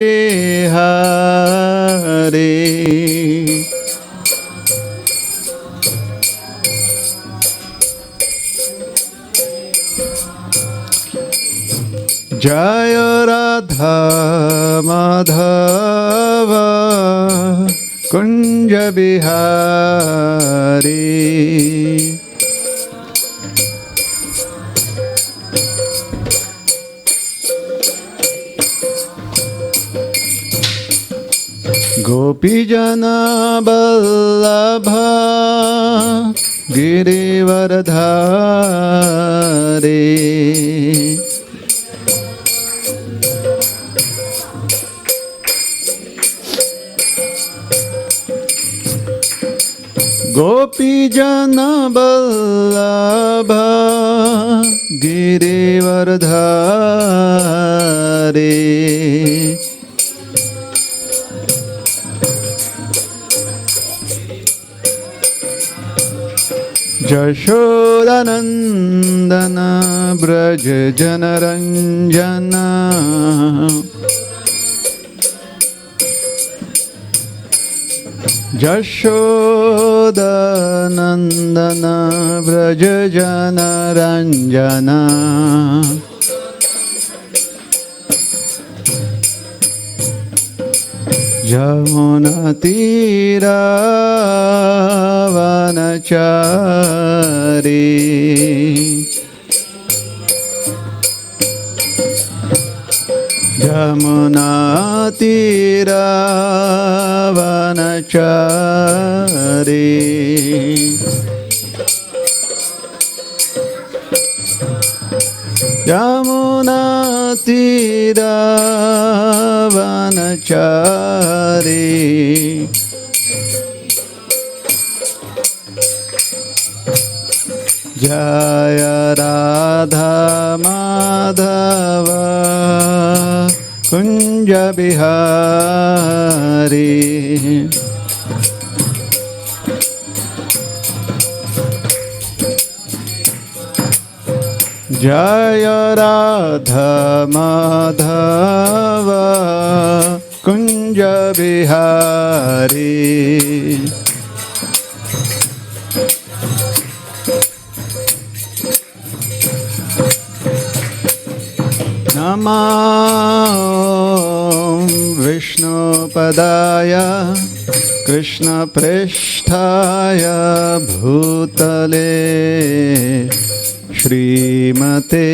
Hare. Jaya Radha Madhava Kunja Bihari. Gopijana Vallabha Girivardhari. Gopijana Vallabha Girivardhari. Jashodanandana Braja Janaranjana. Jashodanandana Braja Janaranjana. Jamuna Tira Vanachari. Jamuna Tira Vanachari. Jamuna Tira Vanachari. Jaya Radha Madhava Kunja Bihari. Jaya Radha Madhava Kunja Bihari. Namah Vishnu Padaya Krishna Prishthaya Bhutale Shrimate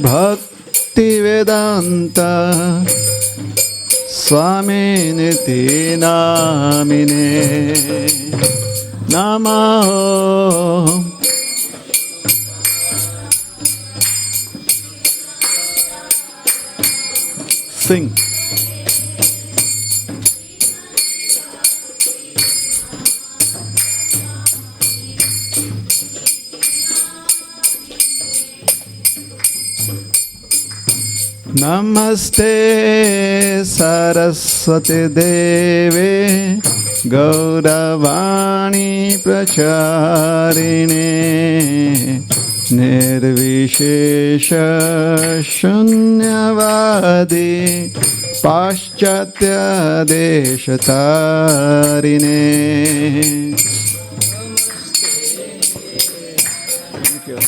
Bhaktivedanta Swaminiti Namine. Namah. Sing. Namaste Saraswati Deve Gauravani Pracharine Nirvishesha Shunyavadi Paschatya Deshatarine. Thank you.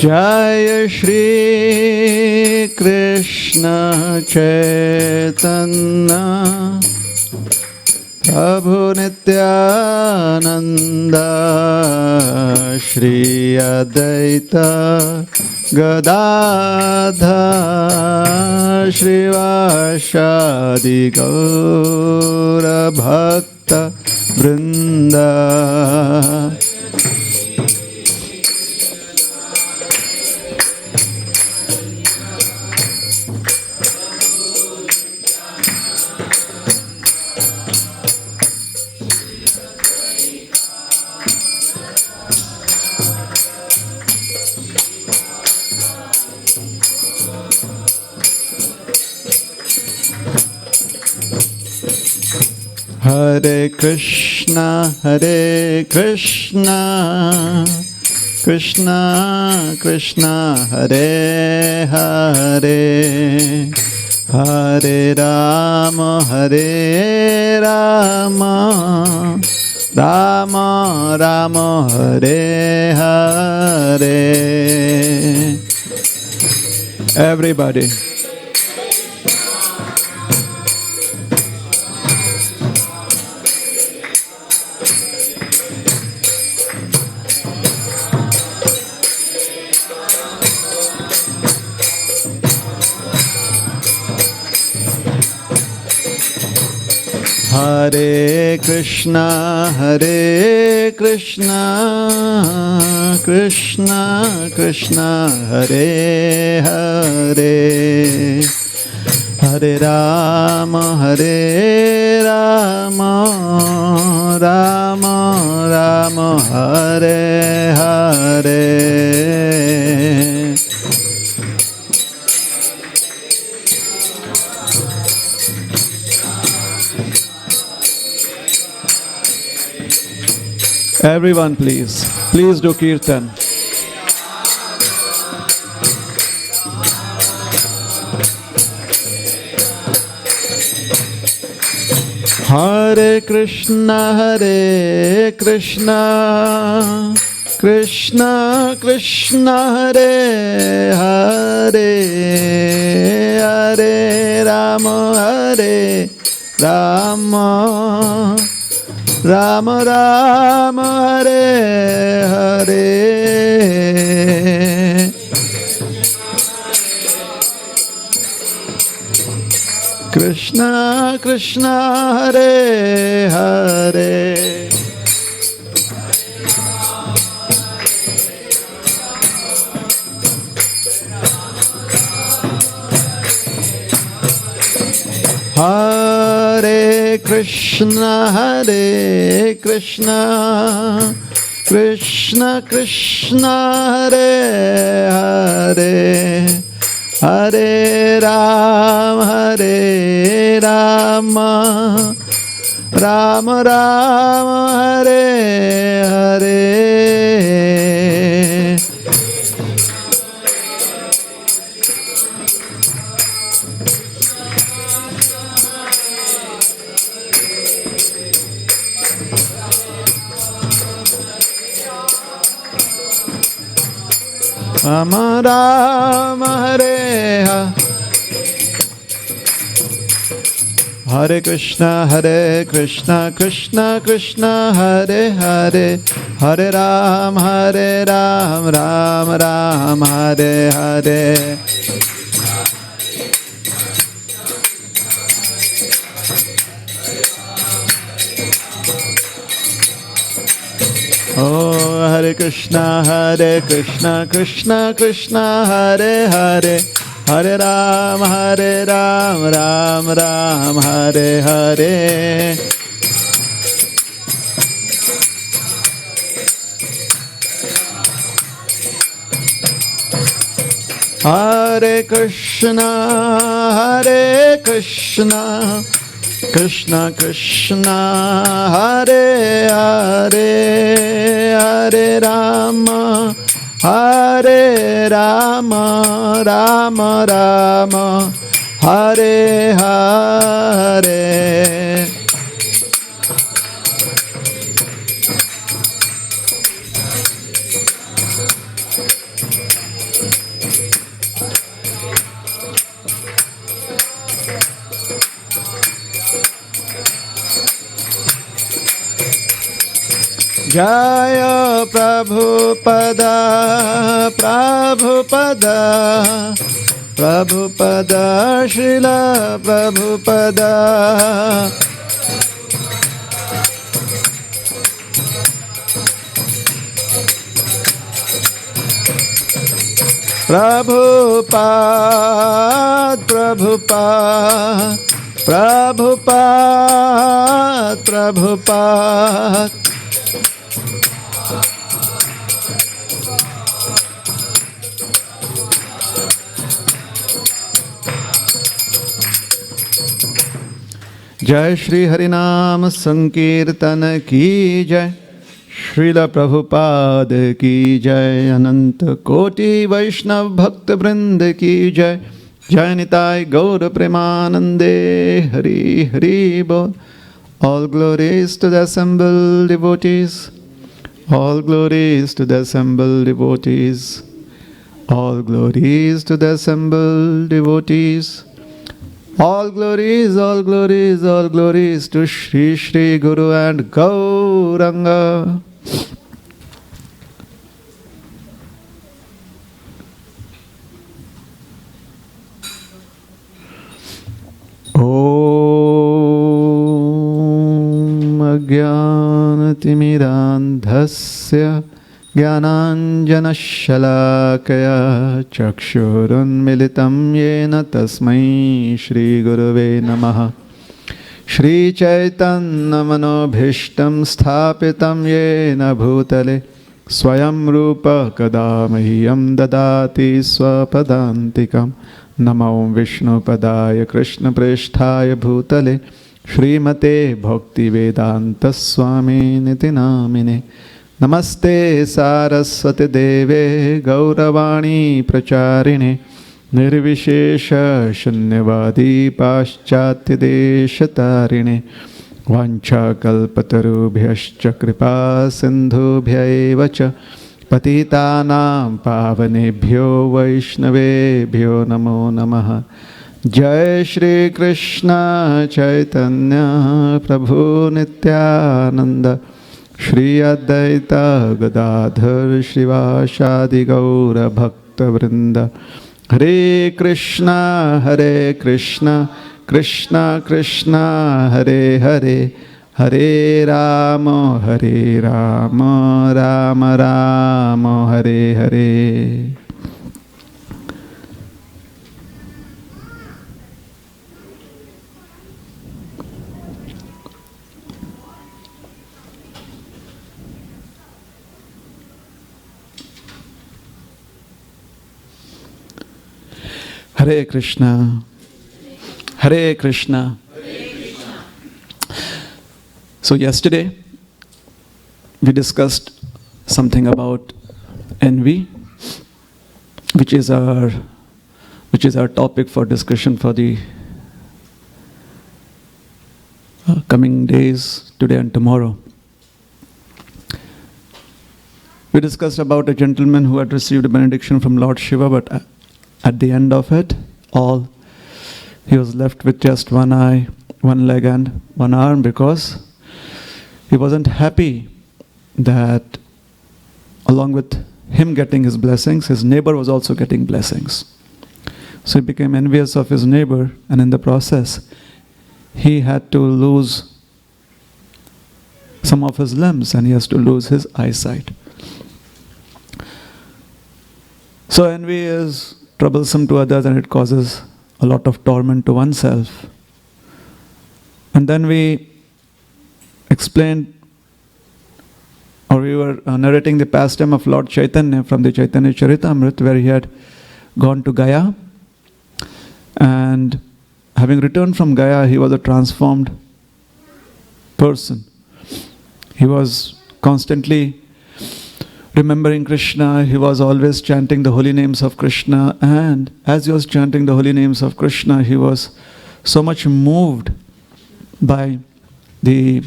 Jaya Shri Krishna Chaitanya Prabhu Nityananda Shri Advaita Gadadhar Shrivasadi Gaura Bhakta Vrinda. Hare Krishna, Krishna Krishna, Hare Hare, Hare Rama, Rama Rama, Hare Hare. Everybody. Hare Krishna, Krishna Krishna, Hare Hare, Hare Rama, Rama Rama, Hare Hare. Everyone, please do kirtan. Hare Krishna, Krishna Krishna, Hare Hare, Hare Rama, Rama Rama Rama, Hare Hare. Krishna Krishna, Hare Hare. Hare Krishna, Krishna Krishna, Hare Hare, Hare Rama, Rama Rama, Hare Hare. Rama Rama, Hare Hare Krishna, Krishna Krishna, Hare Hare, Hare Rama, Rama Rama, Hare Hare. Oh, Hare Krishna, Krishna Krishna, Hare Hare, Hare Rama, Rama Rama, Hare Hare. Hare Krishna, Krishna Krishna, Hare Hare, Hare Rama, Rama Rama, Hare Hare. Jaya Prabhupada, Prabhupada, Srila Prabhupada. Prabhupada. Jai Shri Harinam Sankirtan ki jai. Srila Prabhupada ki jai. Ananta Koti Vaishnav Bhakta Vrinda ki jai. Jai Nitai Gaura Premanande Hari Hari Bol. All glories to the assembled devotees. All glories to the assembled devotees. All glories to the assembled devotees. All glories, all glories, all glories to Shri Shri Guru and Gauranga. Om Ajnanatimidandhasya Jnananjanashalakaya Chakshurunmilitam Yena Tasmai Shri Gurave Namaha. Shri Chaitanya Manobhishtam Sthapitam Yena Bhutale Swayam Rupa Kadamahyam Dadati Swapadantikam. Namo Vishnu Padaya Krishna Preshthaya Bhutale Shrimate Bhakti Vedanta Swami Niti Namine. Namaste Saraswati Deve Gauravani Pracharine Nirvishesha Shunyavadi Paschatya Deshatarine Vancha Kalpatarubhyascha Kripa Sindhubhya Cha Patitanam Pavanebhyo Vaishnavebhyo Namo Namaha. Jai Shri Krishna Chaitanya Prabhu Nityananda Shri Advaita Gadadhar Shivashadi Gaura Bhakta Vrinda. Hare Krishna Krishna Krishna Hare Hare Hare Rama Rama Rama Hare Hare. Hare Krishna, Hare Krishna. So yesterday we discussed something about envy, which is our topic for discussion for the coming days, today and tomorrow. We discussed about a gentleman who had received a benediction from Lord Shiva, but at the end of it all, he was left with just one eye, one leg and one arm, because he wasn't happy that along with him getting his blessings, his neighbor was also getting blessings. So he became envious of his neighbor, and in the process he had to lose some of his limbs and he has to lose his eyesight. So envy is troublesome to others and it causes a lot of torment to oneself. And then we explained, or we were narrating the pastime of Lord Chaitanya from the Chaitanya Charitamrita, where he had gone to Gaya, and having returned from Gaya, he was a transformed person. He was constantly remembering Krishna, he was always chanting the holy names of Krishna, and as he was chanting the holy names of Krishna, he was so much moved by the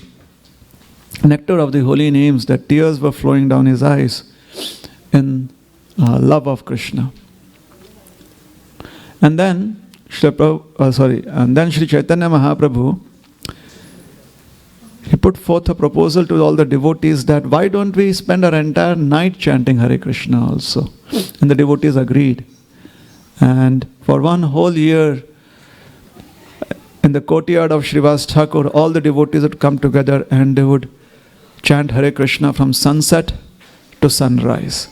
nectar of the holy names that tears were flowing down his eyes in love of Krishna. And then Shri Chaitanya Mahaprabhu, he put forth a proposal to all the devotees that why don't we spend our entire night chanting Hare Krishna also? And the devotees agreed. And for one whole year, in the courtyard of Srivas Thakur, all the devotees would come together and they would chant Hare Krishna from sunset to sunrise.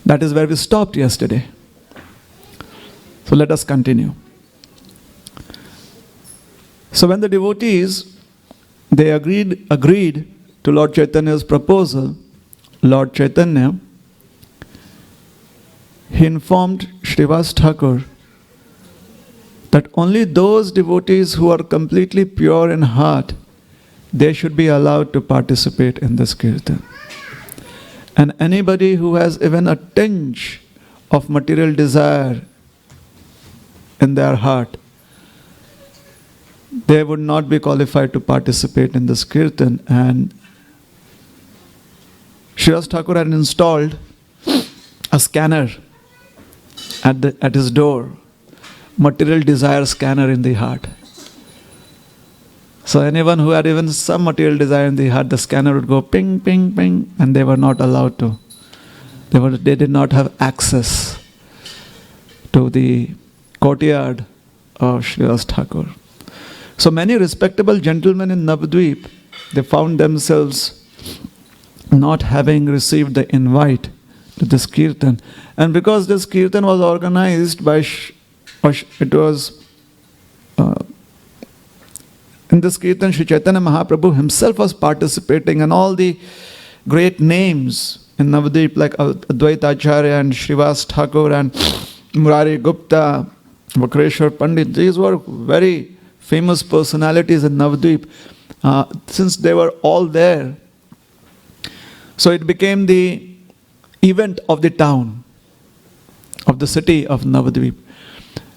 That is where we stopped yesterday. So let us continue. So when the devotees, they agreed to Lord Chaitanya's proposal, Lord Chaitanya, he informed Srivas Thakur that only those devotees who are completely pure in heart, they should be allowed to participate in this kirtan. And anybody who has even a tinge of material desire in their heart, they would not be qualified to participate in this kirtan. And Srivas Thakur had installed a scanner at his door, material desire scanner in the heart. So anyone who had even some material desire in the heart, the scanner would go ping, ping, ping, and they were not allowed to. They did not have access to the courtyard of Srivas Thakur. So many respectable gentlemen in Navadvip, they found themselves not having received the invite to this kirtan. And because this kirtan was organized by, in this kirtan, Sri Chaitanya Mahaprabhu himself was participating, and all the great names in Navadvip like Advaita Acharya and Srivas Thakur and Murari Gupta, Vakreshwar Pandit, these were very famous personalities in Navadvip. Since they were all there, so it became the event of the town, of the city of Navadvip.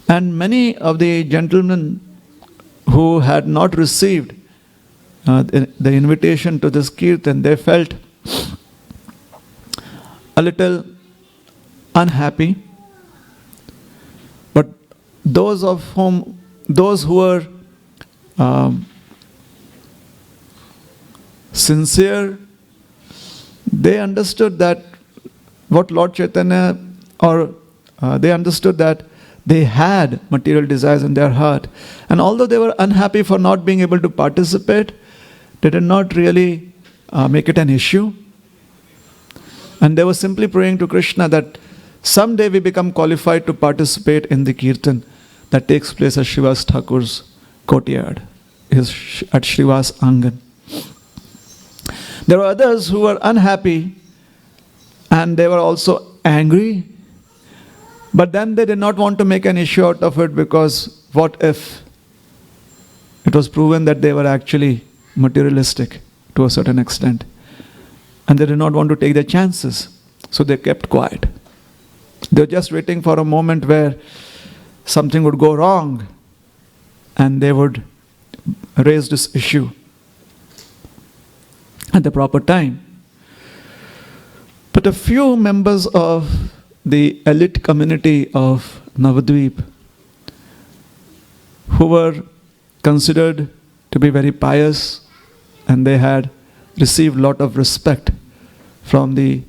And many of the gentlemen who had not received the invitation to this kirtan, they felt a little unhappy. But those who were sincere, they understood that what Lord Chaitanya, they understood that they had material desires in their heart. And although they were unhappy for not being able to participate, they did not really make it an issue. And they were simply praying to Krishna that someday we become qualified to participate in the kirtan that takes place at Srivas Thakur's courtyard, at Srivas Angan. There were others who were unhappy and they were also angry, but then they did not want to make an issue out of it, because what if it was proven that they were actually materialistic to a certain extent, and they did not want to take their chances, so they kept quiet. They were just waiting for a moment where something would go wrong and they would raise this issue at the proper time. But a few members of the elite community of Navadvip, who were considered to be very pious, and they had received a lot of respect from the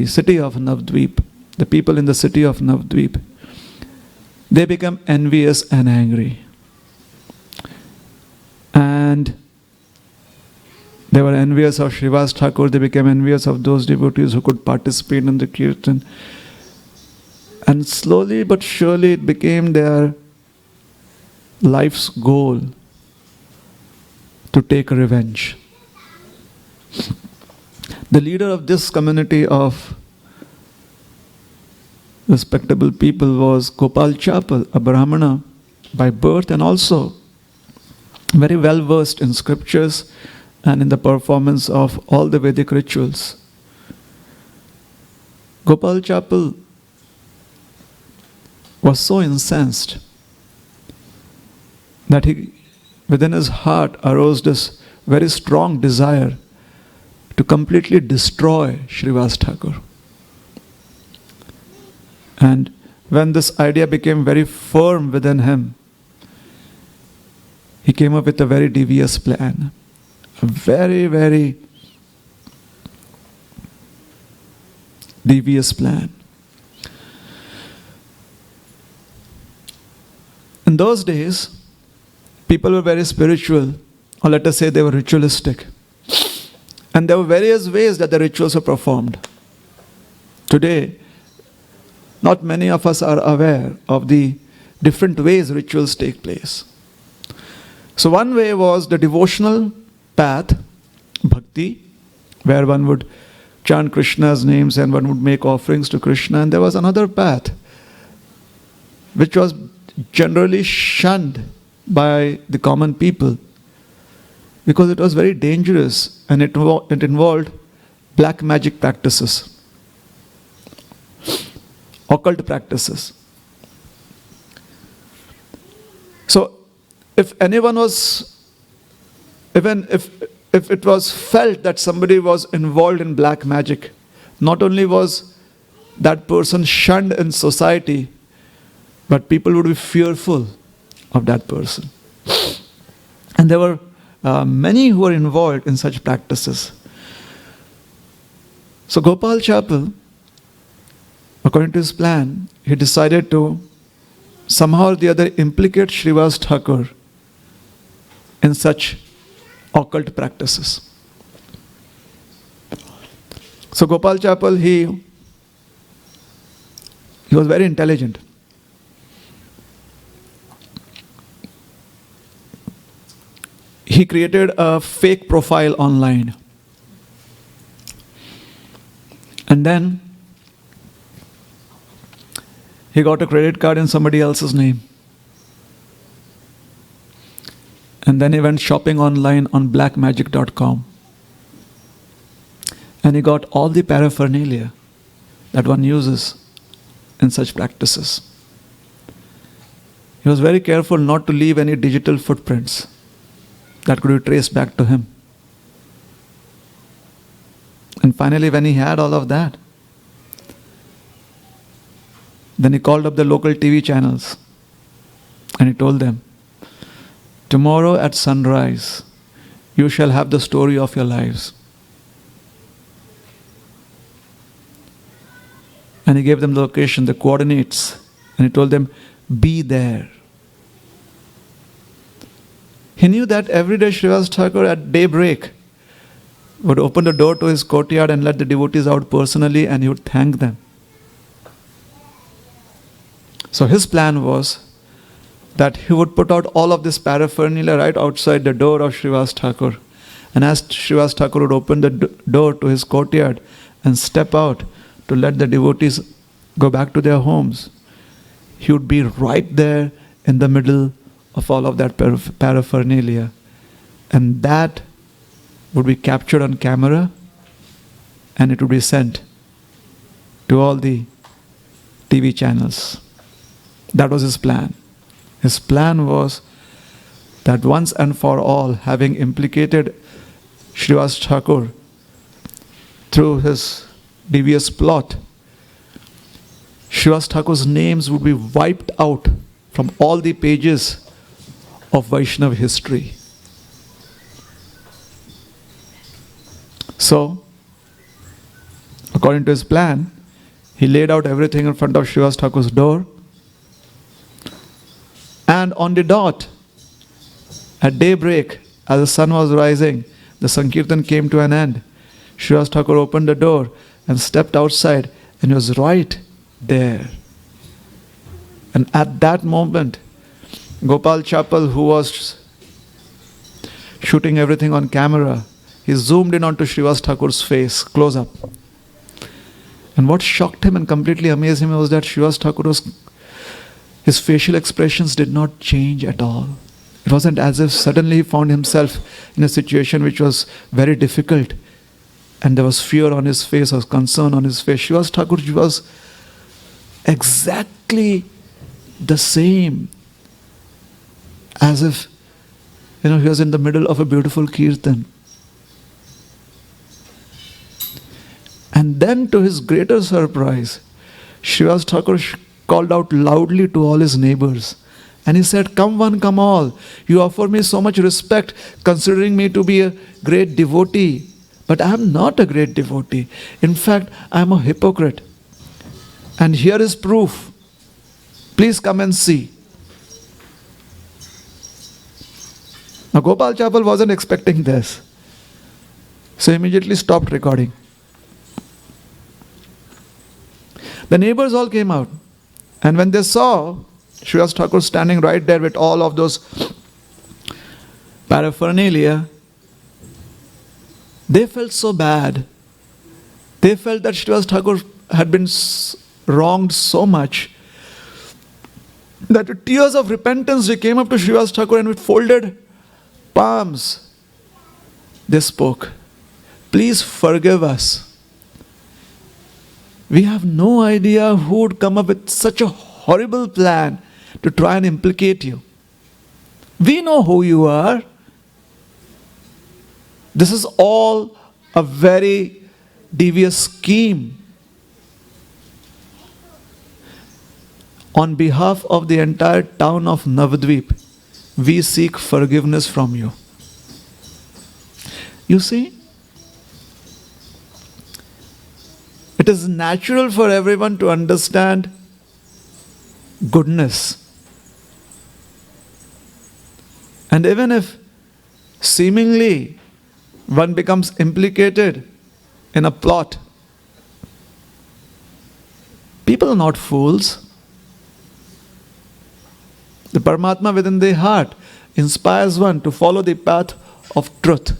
city of Navadvip, the people in the city of Navadvip, they became envious and angry. And they were envious of Srivas Thakur, they became envious of those devotees who could participate in the kirtan. And slowly but surely it became their life's goal to take revenge. The leader of this community of respectable people was Gopal Chapal, a Brahmana by birth and also very well versed in scriptures and in the performance of all the Vedic rituals. Gopal Chapal was so incensed that within his heart arose this very strong desire to completely destroy Srivas Thakur. And when this idea became very firm within him, he came up with a very devious plan. A very, very devious plan. In those days, people were very spiritual, or let us say they were ritualistic. And there were various ways that the rituals were performed. Today, not many of us are aware of the different ways rituals take place. So one way was the devotional path, bhakti, where one would chant Krishna's names and one would make offerings to Krishna. And there was another path, which was generally shunned by the common people because it was very dangerous and it involved black magic practices, occult practices. So if anyone was, even if it was felt that somebody was involved in black magic, not only was that person shunned in society, but people would be fearful of that person. And there were many who were involved in such practices. So Gopal Chapel, according to his plan, he decided to somehow or the other implicate Srivas Thakur in such occult practices. So Gopal Chapel, he was very intelligent. He created a fake profile online. And then he got a credit card in somebody else's name. And then he went shopping online on blackmagic.com. And he got all the paraphernalia that one uses in such practices. He was very careful not to leave any digital footprints that could be traced back to him. And finally, when he had all of that, then he called up the local TV channels and he told them, tomorrow at sunrise, you shall have the story of your lives. And he gave them the location, the coordinates, and he told them, be there. He knew that every day Srivas Thakur at daybreak would open the door to his courtyard and let the devotees out personally, and he would thank them. So his plan was that he would put out all of this paraphernalia right outside the door of Srivas Thakur. And as Srivas Thakur would open the door to his courtyard and step out to let the devotees go back to their homes, he would be right there in the middle of all of that paraphernalia. And that would be captured on camera and it would be sent to all the TV channels. That was his plan. His plan was that once and for all, having implicated Srivas Thakur through his devious plot, Srivas Thakur's names would be wiped out from all the pages of Vaishnava history. So, according to his plan, he laid out everything in front of Srivas Thakur's door. And on the dot, at daybreak, as the sun was rising, the Sankirtan came to an end. Srivas Thakur opened the door and stepped outside, and he was right there. And at that moment, Gopal Chapel, who was shooting everything on camera, he zoomed in onto Srivas Thakur's face, close up. And what shocked him and completely amazed him was that Srivas Thakur his facial expressions did not change at all. It wasn't as if suddenly he found himself in a situation which was very difficult and there was fear on his face or concern on his face. Srivas Thakur was exactly the same as if he was in the middle of a beautiful kirtan. And then to his greater surprise, Srivas Thakur called out loudly to all his neighbors. And he said, come one, come all. You offer me so much respect, considering me to be a great devotee. But I am not a great devotee. In fact, I am a hypocrite. And here is proof. Please come and see. Now Gopal Chapel wasn't expecting this. So he immediately stopped recording. The neighbors all came out. And when they saw Srivas Thakur standing right there with all of those paraphernalia, they felt so bad. They felt that Srivas Thakur had been wronged so much that with tears of repentance they came up to Srivas Thakur and with folded palms they spoke, "Please forgive us. We have no idea who would come up with such a horrible plan to try and implicate you. We know who you are. This is all a very devious scheme. On behalf of the entire town of Navadvip, we seek forgiveness from you." You see, it is natural for everyone to understand goodness. And even if seemingly one becomes implicated in a plot, people are not fools. The Paramatma within their heart inspires one to follow the path of truth.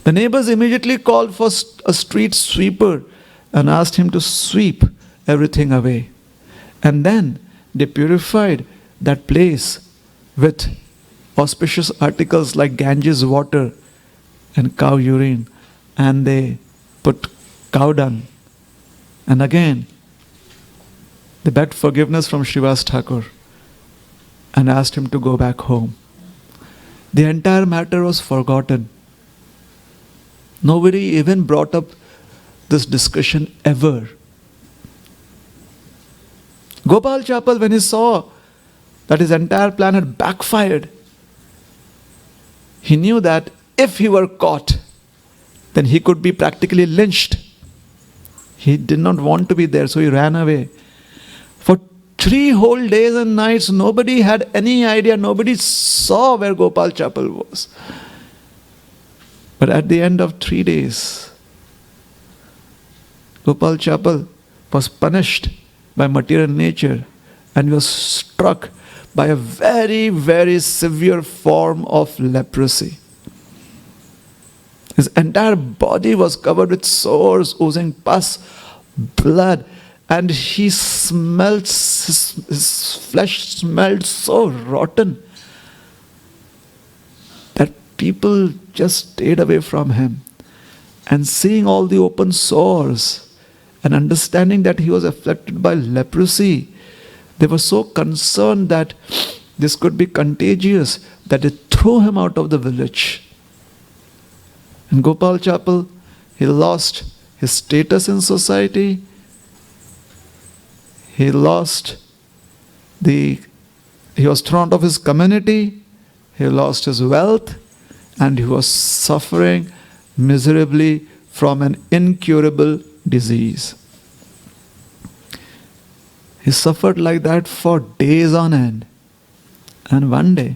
The neighbors immediately called for a street sweeper and asked him to sweep everything away. And then they purified that place with auspicious articles like Ganges water and cow urine, and they put cow dung. And again, they begged forgiveness from Srivas Thakur and asked him to go back home. The entire matter was forgotten. Nobody even brought up this discussion ever. Gopal Chapal, when he saw that his entire plan had backfired, he knew that if he were caught, then he could be practically lynched. He did not want to be there, so he ran away. For 3 whole days and nights, nobody had any idea, nobody saw where Gopal Chapal was. But at the end of 3 days, Gopal Chapal was punished by material nature and was struck by a very, very severe form of leprosy. His entire body was covered with sores, oozing pus, blood, and he smelled, his flesh smelled so rotten that people just stayed away from him. And seeing all the open sores and understanding that he was afflicted by leprosy, they were so concerned that this could be contagious that they threw him out of the village. And Gopal Chapal, he lost his status in society, he was thrown out of his community, he lost his wealth, and he was suffering miserably from an incurable disease. He suffered like that for days on end. And one day,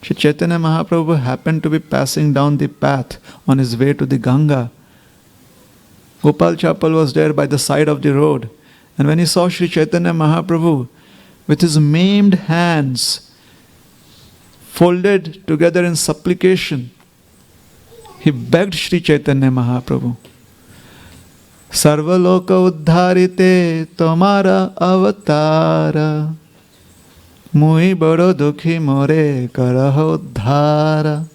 Sri Chaitanya Mahaprabhu happened to be passing down the path on his way to the Ganga. Gopal Chapal was there by the side of the road. And when he saw Sri Chaitanya Mahaprabhu with his maimed hands folded together in supplication, he begged Sri Chaitanya Mahaprabhu, "Sarvaloka uddharite tomara avatara, mui bado dukhi more karaha uddhara."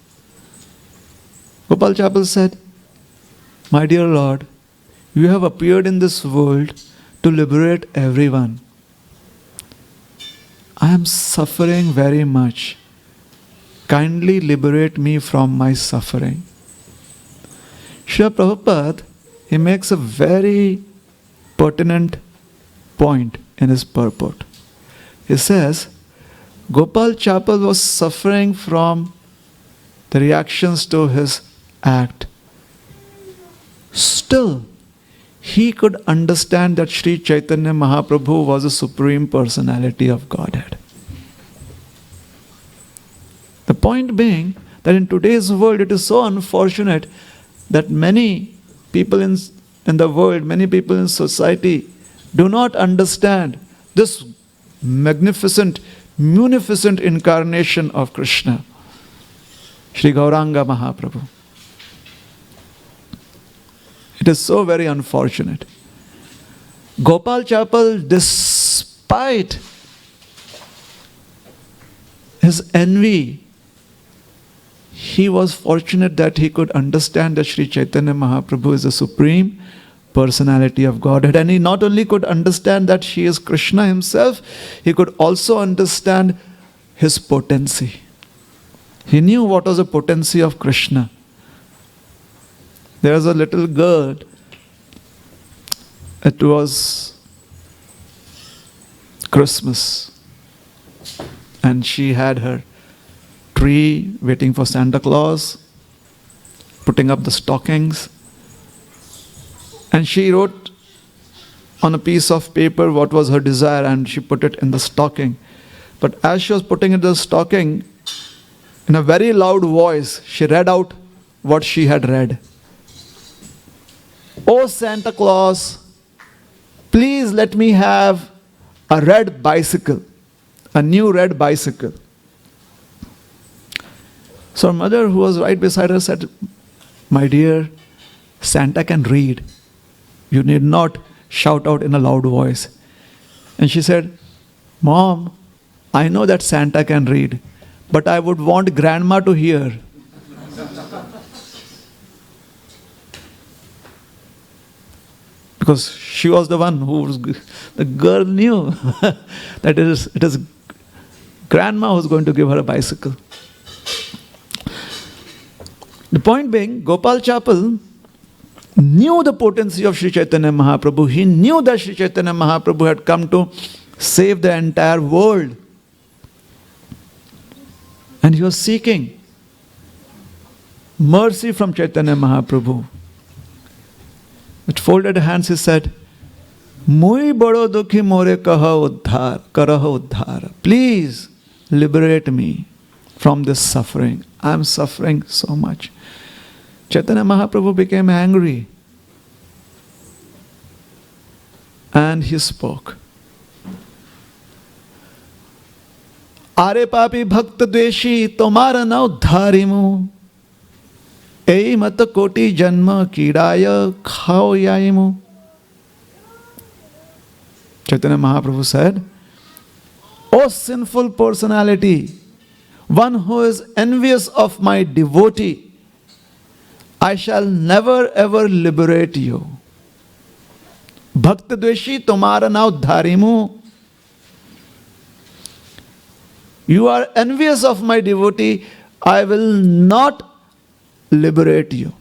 Gopal Chapal said, "My dear Lord, you have appeared in this world to liberate everyone. I am suffering very much. Kindly liberate me from my suffering." Srila Prabhupada, he makes a very pertinent point in his purport. He says, Gopal Chapal was suffering from the reactions to his act. Still, he could understand that Sri Chaitanya Mahaprabhu was the Supreme Personality of Godhead. The point being that in today's world it is so unfortunate that many people in the world, many people in society do not understand this magnificent, munificent incarnation of Krishna, Sri Gauranga Mahaprabhu. It is so very unfortunate. Gopal Chapal, despite his envy, he was fortunate that he could understand that Sri Chaitanya Mahaprabhu is the Supreme Personality of Godhead. And he not only could understand that she is Krishna himself, he could also understand his potency. He knew what was the potency of Krishna. There was a little girl. It was Christmas. And she had her tree waiting for Santa Claus, putting up the stockings. And she wrote on a piece of paper what was her desire, and she put it in the stocking. But as she was putting it in the stocking, in a very loud voice, she read out what she had read. "Oh Santa Claus, please let me have a red bicycle, a new red bicycle." So her mother, who was right beside her, said, "My dear, Santa can read. You need not shout out in a loud voice." And she said, "Mom, I know that Santa can read, but I would want grandma to hear." Because she was the one who was, the girl knew that it is grandma who's going to give her a bicycle. The point being, Gopal Chapal knew the potency of Sri Chaitanya Mahaprabhu. He knew that Sri Chaitanya Mahaprabhu had come to save the entire world. And he was seeking mercy from Chaitanya Mahaprabhu. With folded hands he said, "Mui bado dukhi more karaha uddhar. Please liberate me from this suffering. I am suffering so much." Chaitanya Mahaprabhu became angry. And he spoke. "Are papi bhakta dveshi tomara na uddharimu. Ei mata koti janma kidaya khao yaimu." Chaitanya Mahaprabhu said, "O sinful personality, one who is envious of my devotee, I shall never ever liberate you. Bhakta dveshi tomara na uddharimu. You are envious of my devotee, I will not liberate you."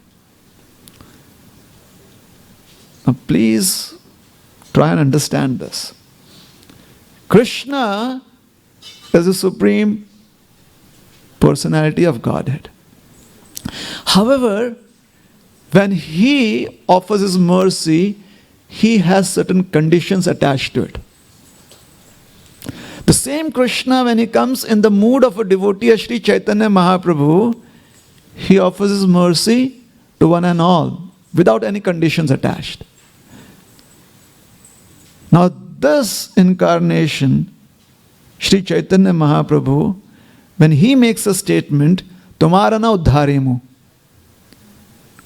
Now please try and understand this. Krishna is the Supreme Personality of Godhead. However, when he offers his mercy, he has certain conditions attached to it. The same Krishna, when he comes in the mood of a devotee of Sri Chaitanya Mahaprabhu, he offers his mercy to one and all, without any conditions attached. Now this incarnation, Sri Chaitanya Mahaprabhu, when he makes a statement, "Tumara na uddharimu,"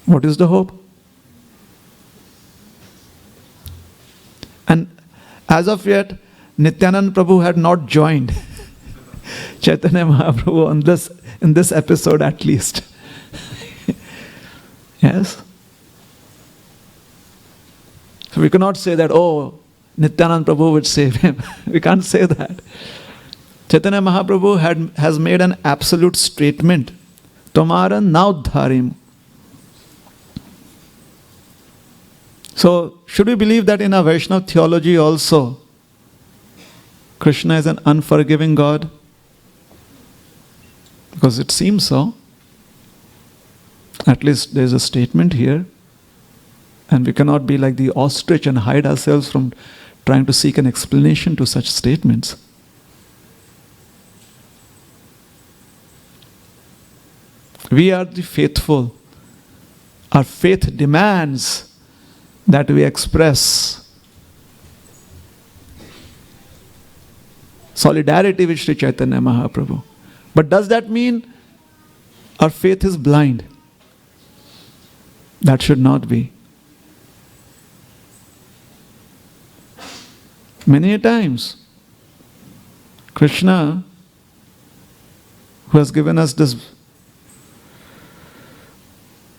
what is the hope? And as of yet, Nityanand Prabhu had not joined Chaitanya Mahaprabhu in this episode at least. Yes? So we cannot say that, "Oh, Nityanand Prabhu would save him." We can't say that. Chaitanya Mahaprabhu has made an absolute statement. "Tomara na uddharim." So, should we believe that in our Vaishnava theology also, Krishna is an unforgiving God? Because it seems so. At least there is a statement here. And we cannot be like the ostrich and hide ourselves from trying to seek an explanation to such statements. We are the faithful. Our faith demands that we express solidarity with Sri Chaitanya Mahaprabhu. But does that mean our faith is blind? That should not be. Many times, Krishna, who has given us this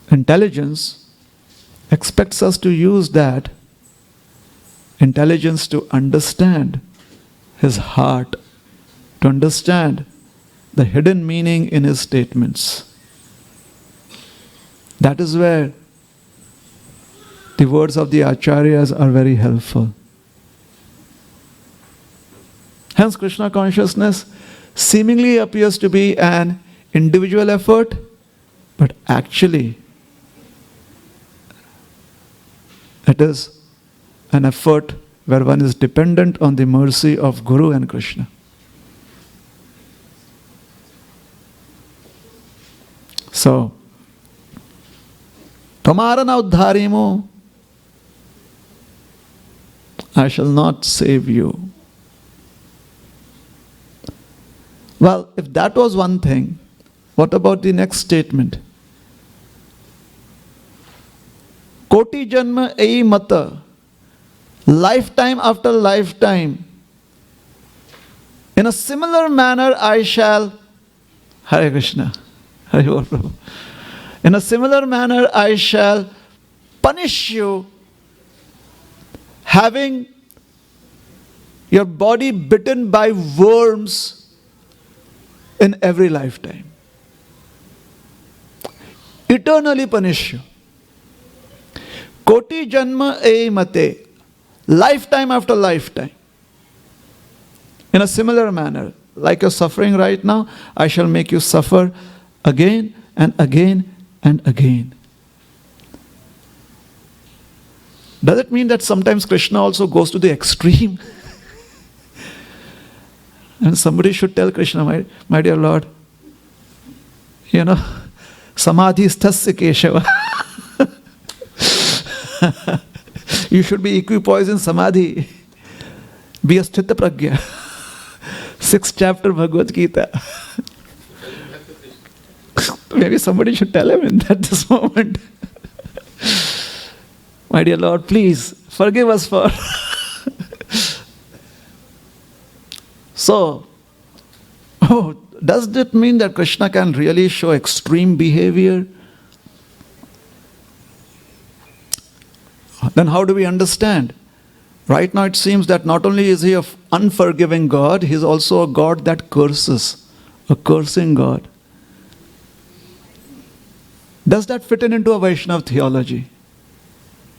intelligence, expects us to use that intelligence to understand his heart, to understand the hidden meaning in his statements. That is where the words of the Acharyas are very helpful. Hence, Krishna consciousness seemingly appears to be an individual effort, but actually it is an effort where one is dependent on the mercy of Guru and Krishna. So, Tamarana uddharimu, I shall not save you. Well, if that was one thing, what about the next statement? Koti janma ei mata, lifetime after lifetime, in a similar manner I shall, Hare Krishna, Hare Bol Prabhu. In a similar manner I shall punish you, having your body bitten by worms in every lifetime. Eternally punish you. Koti janma ei mate, lifetime after lifetime. In a similar manner, like you're suffering right now, I shall make you suffer again and again and again. Does it mean that sometimes Krishna also goes to the extreme? And somebody should tell Krishna, my dear Lord, samadhi sthasya Keshava. You should be equipoised in samadhi. Be a sthita pragya. 6th chapter Bhagavad Gita. Maybe somebody should tell him in this moment. My dear Lord, please forgive us for. So, does that mean that Krishna can really show extreme behavior? Then how do we understand? Right now it seems that not only is he an unforgiving God, he is also a God that curses, a cursing God. Does that fit into a Vaishnava theology?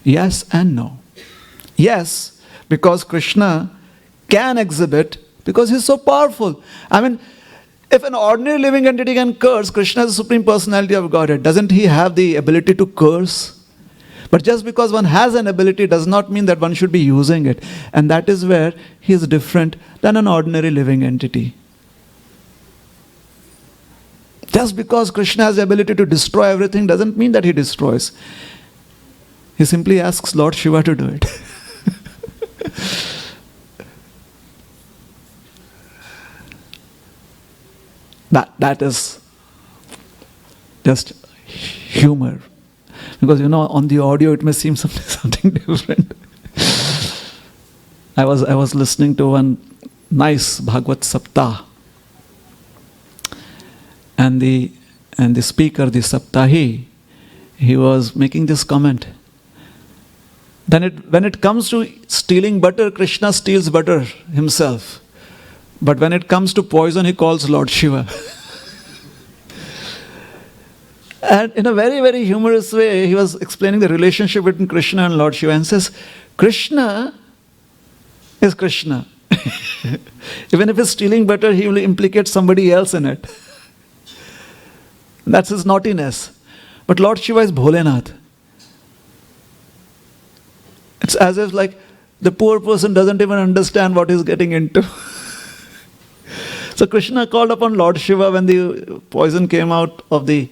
Yes and no. Yes, because Krishna can exhibit, because he's so powerful. I mean, if an ordinary living entity can curse, Krishna is the Supreme Personality of Godhead. Doesn't he have the ability to curse? But just because one has an ability does not mean that one should be using it. And that is where he is different than an ordinary living entity. Just because Krishna has the ability to destroy everything doesn't mean that he destroys. He simply asks Lord Shiva to do it. That is just humor. Because on the audio it may seem something different. I was listening to one nice Bhagavad Saptah. And the speaker, the Saptahi, he was making this comment. When it comes to stealing butter, Krishna steals butter himself. But when it comes to poison, he calls Lord Shiva. And in a very, very humorous way, he was explaining the relationship between Krishna and Lord Shiva and says, Krishna is Krishna. Even if he's stealing butter, he will implicate somebody else in it. That's his naughtiness. But Lord Shiva is Bholenath. It's as if like the poor person doesn't even understand what he's getting into. So Krishna called upon Lord Shiva when the poison came out of the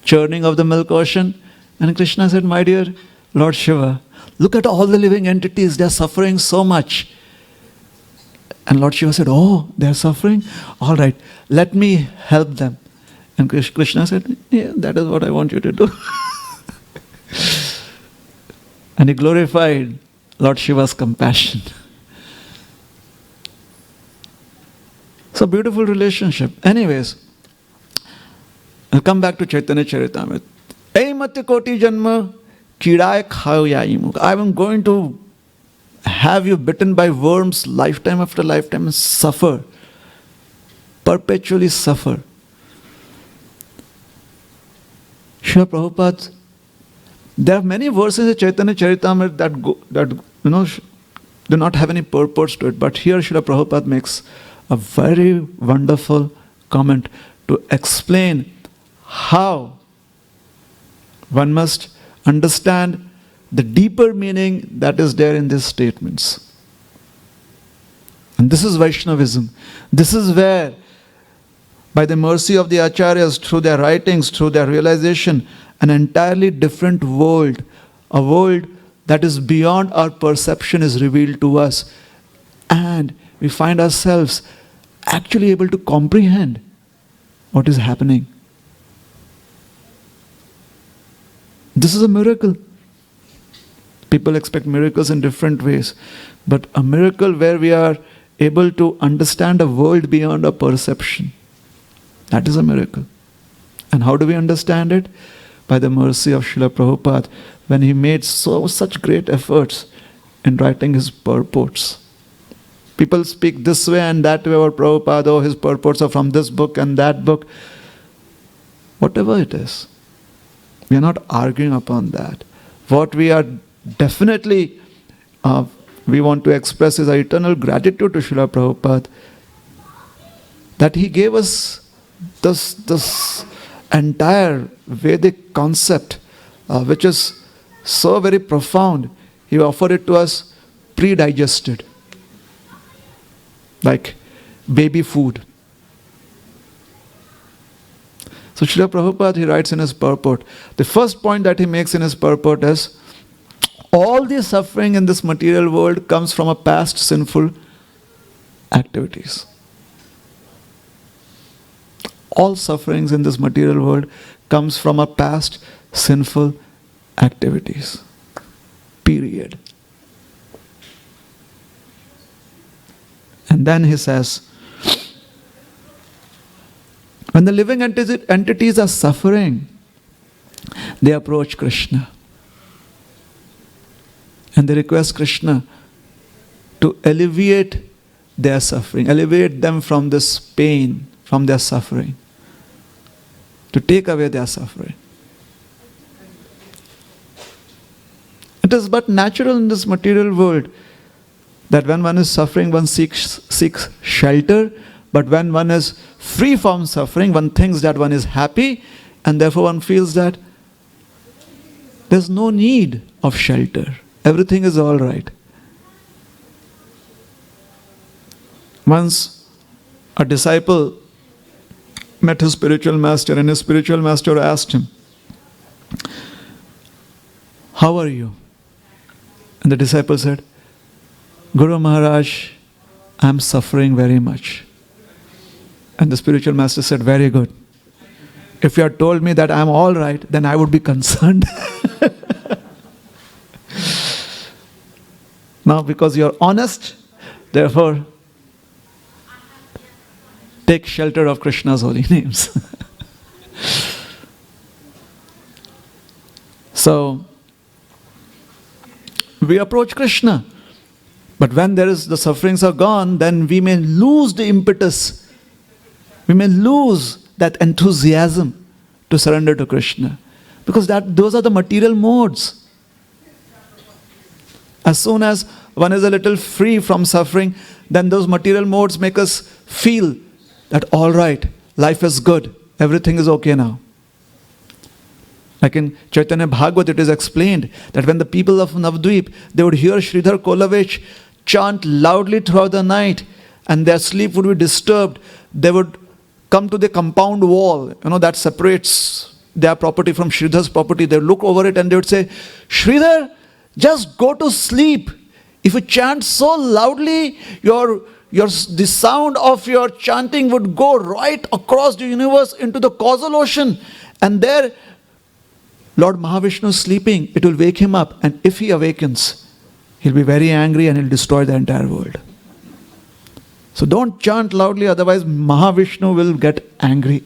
churning of the milk ocean. And Krishna said, my dear Lord Shiva, look at all the living entities, they are suffering so much. And Lord Shiva said, oh, they are suffering? All right, let me help them. And Krishna said, yeah, that is what I want you to do. And he glorified Lord Shiva's compassion. It's a beautiful relationship. Anyways, I'll come back to Chaitanya Charitamrita. Aimati koti janma kirai khao yaimuk. I am going to have you bitten by worms lifetime after lifetime and suffer. Perpetually suffer. Srila Prabhupada, there are many verses in Chaitanya Charitamrita that do not have any purpose to it. But here Srila Prabhupada makes a very wonderful comment to explain how one must understand the deeper meaning that is there in these statements. And this is Vaishnavism. This is where, by the mercy of the Acharyas, through their writings, through their realization, an entirely different world, a world that is beyond our perception, is revealed to us. And we find ourselves actually able to comprehend what is happening. This is a miracle. People expect miracles in different ways. But a miracle where we are able to understand a world beyond our perception. That is a miracle. And how do we understand it? By the mercy of Srila Prabhupada, when he made such great efforts in writing his purports. People speak this way and that way about Prabhupada, oh, his purports are from this book and that book. Whatever it is, we are not arguing upon that. What we are definitely, we want to express is our eternal gratitude to Srila Prabhupada, that he gave us this entire Vedic concept, which is so very profound. He offered it to us pre-digested, like baby food. So Srila Prabhupada, he writes in his purport, the first point that he makes in his purport is, all the suffering in this material world comes from a past sinful activities. All sufferings in this material world comes from a past sinful activities. Period. And then he says, when the living entities are suffering, they approach Krishna. And they request Krishna to alleviate their suffering, alleviate them from this pain, from their suffering, to take away their suffering. It is but natural in this material world that when one is suffering, one seeks shelter, but when one is free from suffering, one thinks that one is happy, and therefore one feels that there's no need of shelter. Everything is all right. Once a disciple met his spiritual master, and his spiritual master asked him, "How are you?" And the disciple said, "Guru Maharaj, I am suffering very much." And the spiritual master said, "Very good. If you had told me that I am all right, then I would be concerned." Now, because you are honest, therefore, take shelter of Krishna's holy names. So, we approach Krishna. But when the sufferings are gone, then we may lose the impetus. We may lose that enthusiasm to surrender to Krishna. Because those are the material modes. As soon as one is a little free from suffering, then those material modes make us feel that all right, life is good, everything is okay now. Like in Chaitanya Bhagavat, it is explained that when the people of Navadvip, they would hear Sridhar Kolavich chant loudly throughout the night, and their sleep would be disturbed, they would come to the compound wall, that separates their property from Sridhar's property. They would look over it and they would say, "Sridhar, just go to sleep. If you chant so loudly, the sound of your chanting would go right across the universe into the causal ocean. And there, Lord Mahavishnu is sleeping. It will wake him up. And if he awakens, he'll be very angry and he'll destroy the entire world. So don't chant loudly, otherwise Mahavishnu will get angry.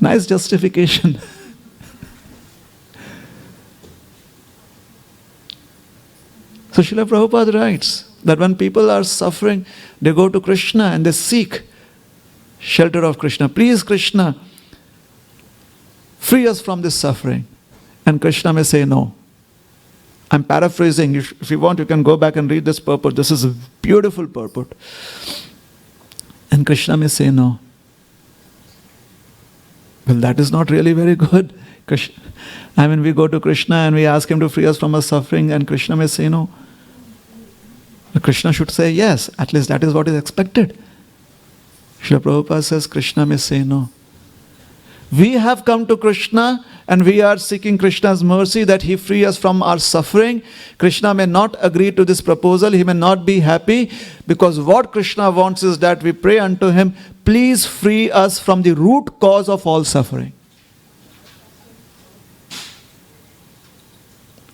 Nice justification. So Srila Prabhupada writes that when people are suffering, they go to Krishna and they seek shelter of Krishna. Please, Krishna, free us from this suffering. And Krishna may say no. I'm paraphrasing. If you want, you can go back and read this purport. This is a beautiful purport. And Krishna may say no. Well, that is not really very good. We go to Krishna and we ask him to free us from our suffering, and Krishna may say no. Krishna should say yes. At least that is what is expected. Srila Prabhupada says Krishna may say no. We have come to Krishna and we are seeking Krishna's mercy that he free us from our suffering. Krishna may not agree to this proposal. He may not be happy, because what Krishna wants is that we pray unto him, please free us from the root cause of all suffering.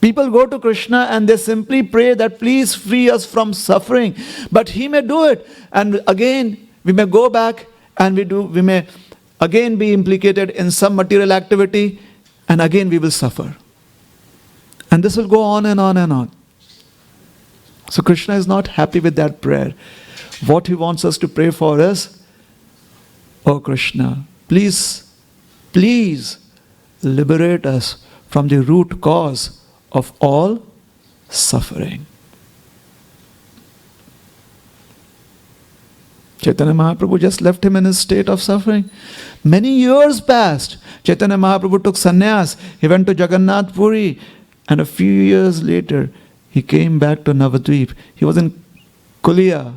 People go to Krishna and they simply pray that please free us from suffering. But he may do it. And again, we may go back and we may again be implicated in some material activity, and again we will suffer. And this will go on and on and on. So Krishna is not happy with that prayer. What he wants us to pray for is, oh Krishna, please liberate us from the root cause of all suffering. Chaitanya Mahaprabhu just left him in his state of suffering. Many years passed. Chaitanya Mahaprabhu took sannyas. He went to Jagannath Puri. And a few years later, he came back to Navadvip. He was in Kulia,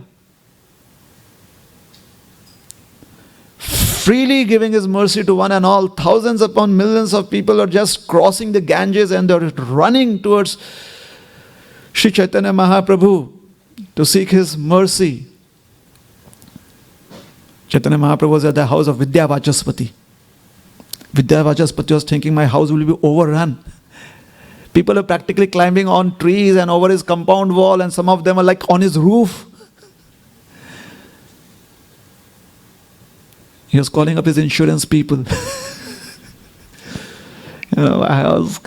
freely giving his mercy to one and all. Thousands upon millions of people are just crossing the Ganges and they're running towards Sri Chaitanya Mahaprabhu to seek his mercy. Chaitanya Mahaprabhu was at the house of Vidyavachaspati. Vidyavachaspati was thinking, my house will be overrun. People are practically climbing on trees and over his compound wall, and some of them are like on his roof. He was calling up his insurance people. My house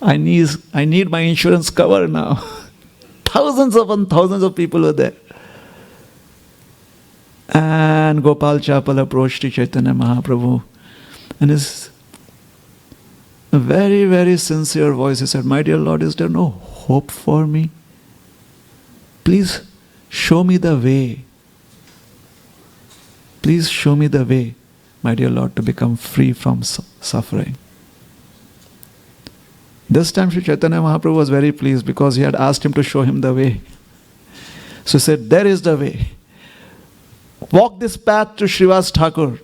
I need my insurance cover now. Thousands upon thousands of people were there. And Gopal Chapal approached Chaitanya Mahaprabhu. And his very, very sincere voice, he said, my dear Lord, is there no hope for me? Please show me the way. Please show me the way, my dear Lord, to become free from suffering. This time Sri Chaitanya Mahaprabhu was very pleased, because he had asked him to show him the way. So he said, there is the way. Walk this path to Srivas Thakur.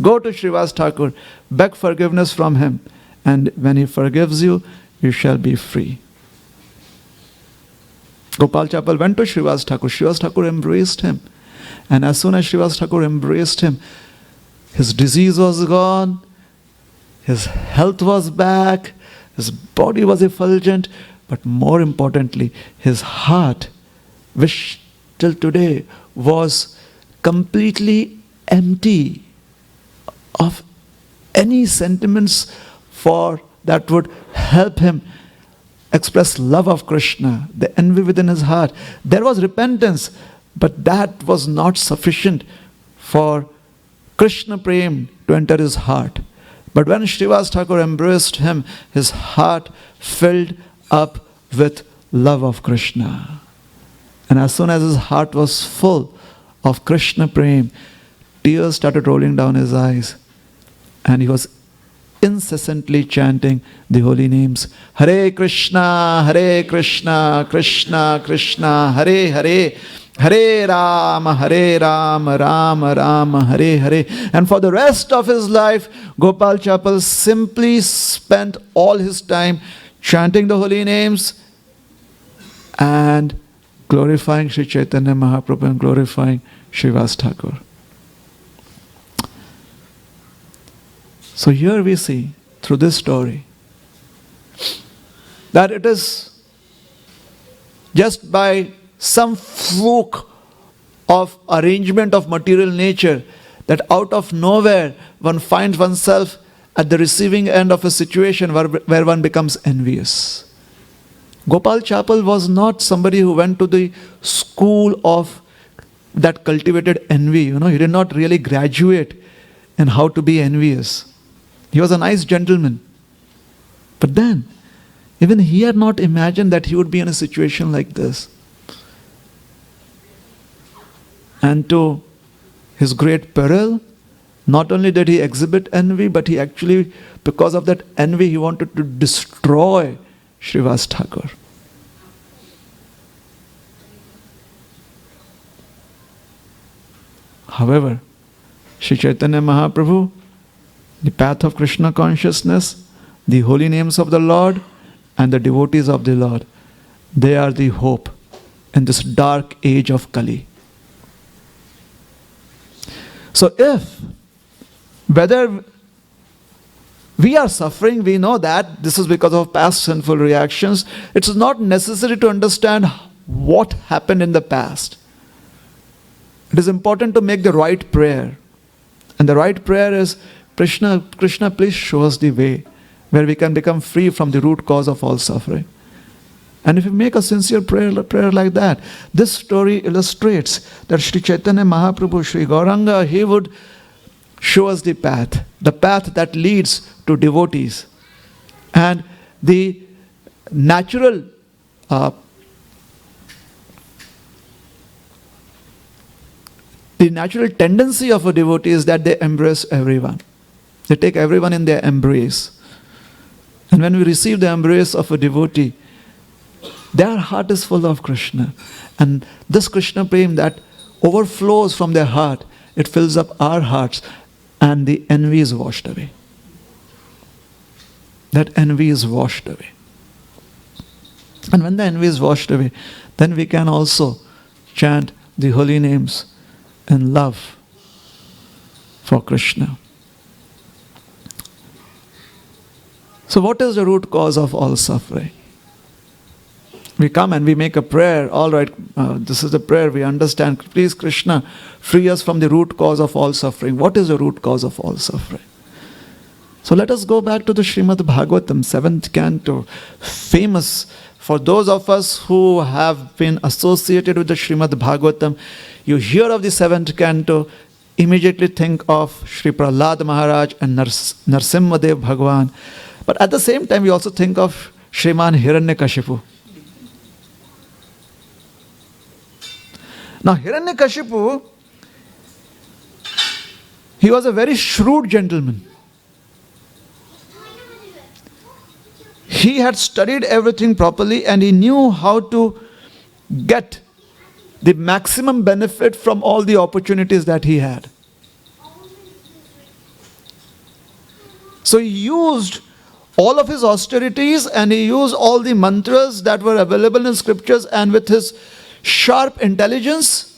Go to Srivas Thakur. Beg forgiveness from him. And when he forgives you, you shall be free. Gopal Chapal went to Srivas Thakur. Srivas Thakur embraced him. And as soon as Srivas Thakur embraced him, his disease was gone, his health was back, his body was effulgent, but more importantly, his heart, which till today was completely empty of any sentiments that would help him express love of Krishna, the envy within his heart. There was repentance, but that was not sufficient for Krishna Prem to enter his heart. But when Srivas Thakur embraced him, his heart filled up with love of Krishna. And as soon as his heart was full of Krishna Prem, tears started rolling down his eyes. And he was incessantly chanting the holy names. Hare Krishna, Krishna Krishna, Hare Hare, Hare Rama, Rama Rama, Hare Hare. And for the rest of his life, Gopal Chapal simply spent all his time chanting the holy names and glorifying Sri Chaitanya Mahaprabhu and glorifying Srivas Thakur. So here we see, through this story, that it is just by some fluke of arrangement of material nature that out of nowhere one finds oneself at the receiving end of a situation where one becomes envious. Gopal Chapal was not somebody who went to the school of that cultivated envy. He did not really graduate in how to be envious. He was a nice gentleman. But then, even he had not imagined that he would be in a situation like this. And to his great peril, not only did he exhibit envy, but he actually, because of that envy, he wanted to destroy Srivas Thakur. However, Sri Chaitanya Mahaprabhu, the path of Krishna consciousness, the holy names of the Lord, and the devotees of the Lord, they are the hope in this dark age of Kali. So whether we are suffering, we know that this is because of past sinful reactions. It's not necessary to understand what happened in the past. It is important to make the right prayer. And the right prayer is, Krishna, please show us the way where we can become free from the root cause of all suffering. And if you make a sincere prayer like that, this story illustrates that Sri Chaitanya Mahaprabhu, Sri Gauranga, he would show us the path that leads to devotees. And the natural tendency of a devotee is that they embrace everyone. They take everyone in their embrace. And when we receive the embrace of a devotee, their heart is full of Krishna. And this Krishna prem that overflows from their heart, it fills up our hearts, and the envy is washed away. That envy is washed away. And when the envy is washed away, then we can also chant the holy names in love for Krishna. So what is the root cause of all suffering? We come and we make a prayer. All right, this is the prayer we understand. Please, Krishna, free us from the root cause of all suffering. What is the root cause of all suffering? So let us go back to the Srimad Bhagavatam, 7th canto. Famous for those of us who have been associated with the Srimad Bhagavatam. You hear of the 7th canto, immediately think of Sri Prahlad Maharaj and Narsimhadev Bhagwan. But at the same time, you also think of Shriman Hiranyakashipu. Now, Hiranyakashipu, he was a very shrewd gentleman. He had studied everything properly and he knew how to get the maximum benefit from all the opportunities that he had. So he used all of his austerities and he used all the mantras that were available in scriptures, and with his sharp intelligence,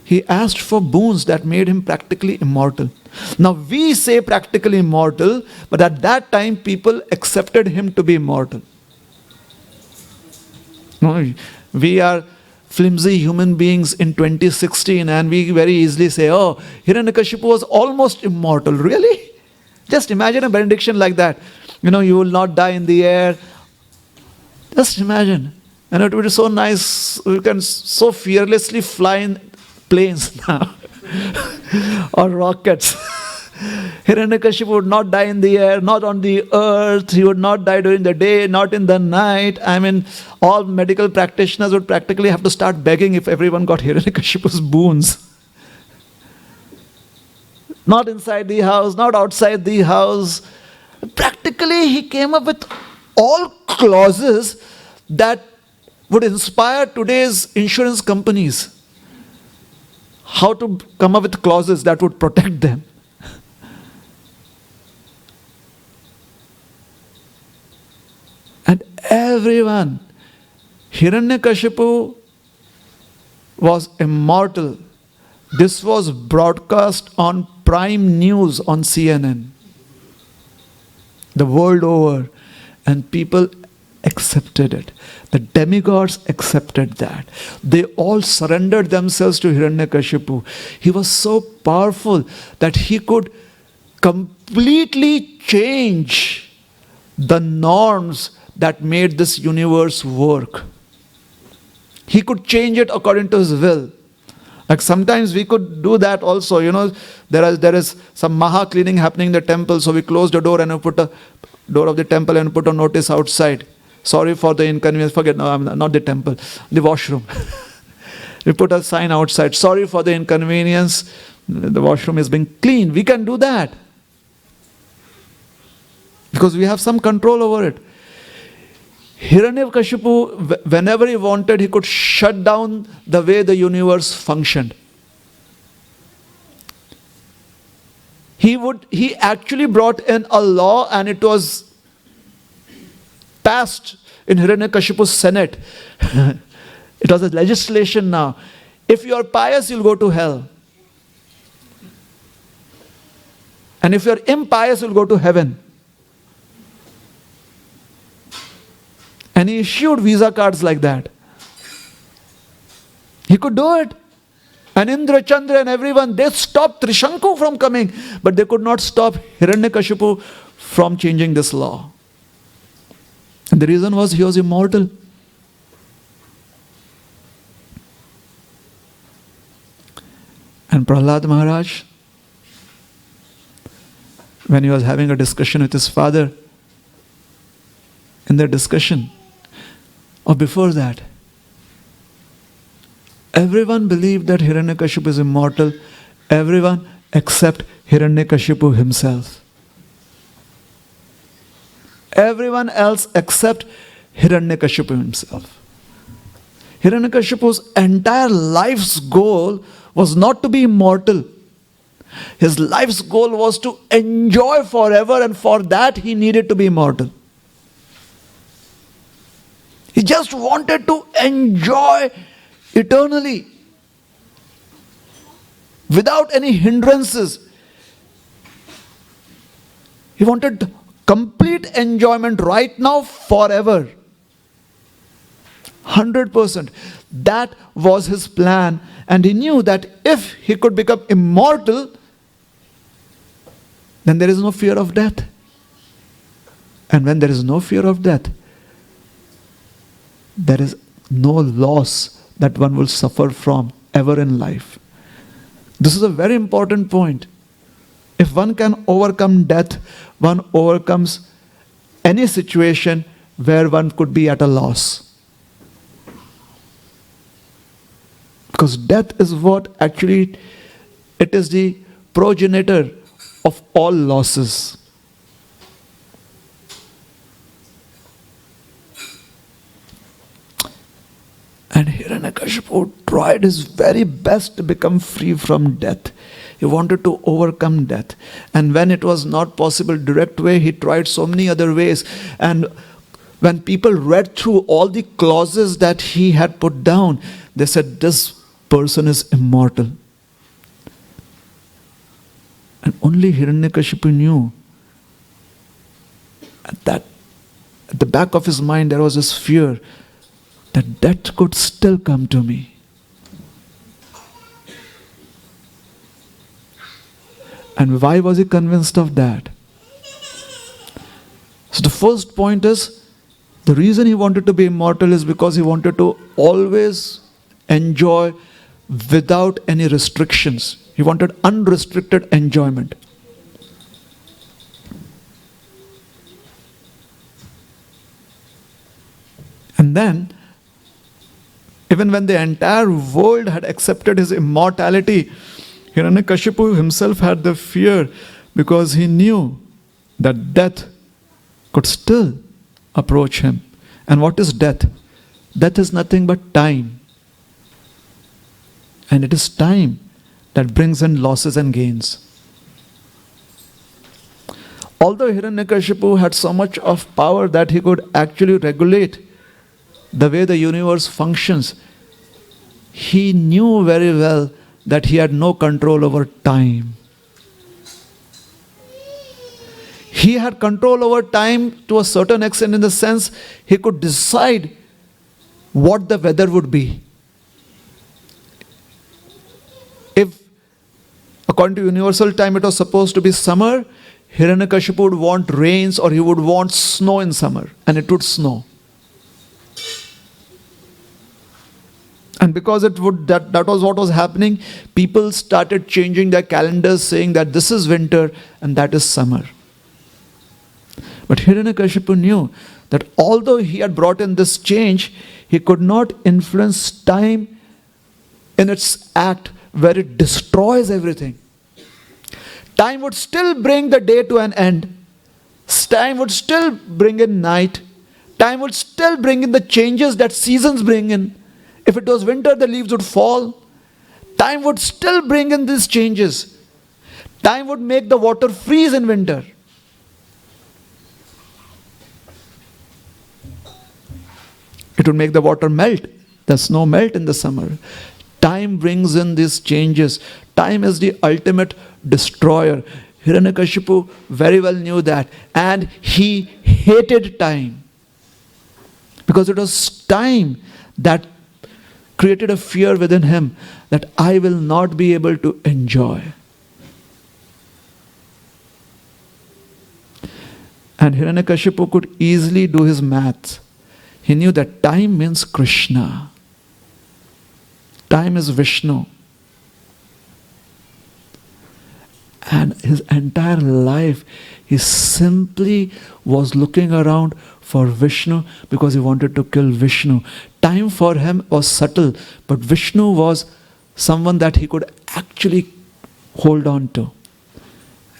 he asked for boons that made him practically immortal. Now we say practically immortal, but at that time people accepted him to be immortal. No, we are flimsy human beings in 2016 and we very easily say, oh, Hiranyakashipu was almost immortal. Really? Just imagine a benediction like that. You will not die in the air. Just imagine. And it would be so nice. You can so fearlessly fly in planes now. Or rockets. Hiranyakashipu would not die in the air, not on the earth. He would not die during the day, not in the night. I mean, all medical practitioners would practically have to start begging if everyone got Hiranyakashipu's boons. Not inside the house, not outside the house. Practically, he came up with all clauses that would inspire today's insurance companies. How to come up with clauses that would protect them. And everyone, Hiranyakashipu was immortal. This was broadcast on Prime News on CNN, the world over. And people accepted it. The demigods accepted that. They all surrendered themselves to Hiranyakashipu. He was so powerful that he could completely change the norms that made this universe work. He could change it according to his will. Like sometimes we could do that also. There is some Maha cleaning happening in the temple, so we close the door and we put a door of the temple and put a notice outside. Sorry for the inconvenience. Forget, no, I'm not the temple, the washroom. We put a sign outside. Sorry for the inconvenience. The washroom is being cleaned. We can do that because we have some control over it. Hiranyakashipu, whenever he wanted, he could shut down the way the universe functioned. He actually brought in a law, and it was passed in Hiranyakashipu's Senate. It was a legislation now. If you are pious, you'll go to hell. And if you are impious, you'll go to heaven. And he issued visa cards like that. He could do it. And Indra, Chandra and everyone, they stopped Trishanku from coming. But they could not stop Hiranyakashipu from changing this law. And the reason was he was immortal. And Prahlad Maharaj, when he was having a discussion with his father, in their discussion, or before that, everyone believed that Hiranyakashipu is immortal. Everyone except Hiranyakashipu himself. Everyone else except Hiranyakashipu himself. Hiranyakashipu's entire life's goal was not to be immortal. His life's goal was to enjoy forever, and for that he needed to be immortal. He just wanted to enjoy eternally without any hindrances. He wanted complete enjoyment right now, forever. 100%. That was his plan. And he knew that if he could become immortal, then there is no fear of death. And when there is no fear of death, there is no loss that one will suffer from ever in life. This is a very important point. If one can overcome death, one overcomes any situation where one could be at a loss. Because death is what actually, it is the progenitor of all losses. And Hiranyakashipu tried his very best to become free from death. He wanted to overcome death. And when it was not possible direct way, he tried so many other ways. And when people read through all the clauses that he had put down, they said, this person is immortal. And only Hiranyakashipu knew that at the back of his mind there was this fear that death could still come to me. And why was he convinced of that? So the first point is, the reason he wanted to be immortal is because he wanted to always enjoy without any restrictions. He wanted unrestricted enjoyment. And then, even when the entire world had accepted his immortality, Hiranyakashipu himself had the fear because he knew that death could still approach him. And what is death? Death is nothing but time. And it is time that brings in losses and gains. Although Hiranyakashipu had so much of power that he could actually regulate the way the universe functions, he knew very well that he had no control over time. He had control over time to a certain extent, in the sense he could decide what the weather would be. If, according to universal time, it was supposed to be summer, Hiranyakashipu would want rains, or he would want snow in summer, and it would snow. And because that was what was happening, people started changing their calendars, saying that this is winter and that is summer. But Hiranyakashipu knew that although he had brought in this change, he could not influence time in its act where it destroys everything. Time would still bring the day to an end. Time would still bring in night. Time would still bring in the changes that seasons bring in. If it was winter, the leaves would fall. Time would still bring in these changes. Time would make the water freeze in winter. It would make the water melt, the snow melt in the summer. Time brings in these changes. Time is the ultimate destroyer. Hiranyakashipu very well knew that, and he hated time. Because it was time that created a fear within him that I will not be able to enjoy. And Hiranyakashipu could easily do his maths. He knew that time means Krishna. Time is Vishnu. And his entire life, he simply was looking around for Vishnu because he wanted to kill Vishnu. Time for him was subtle, but Vishnu was someone that he could actually hold on to.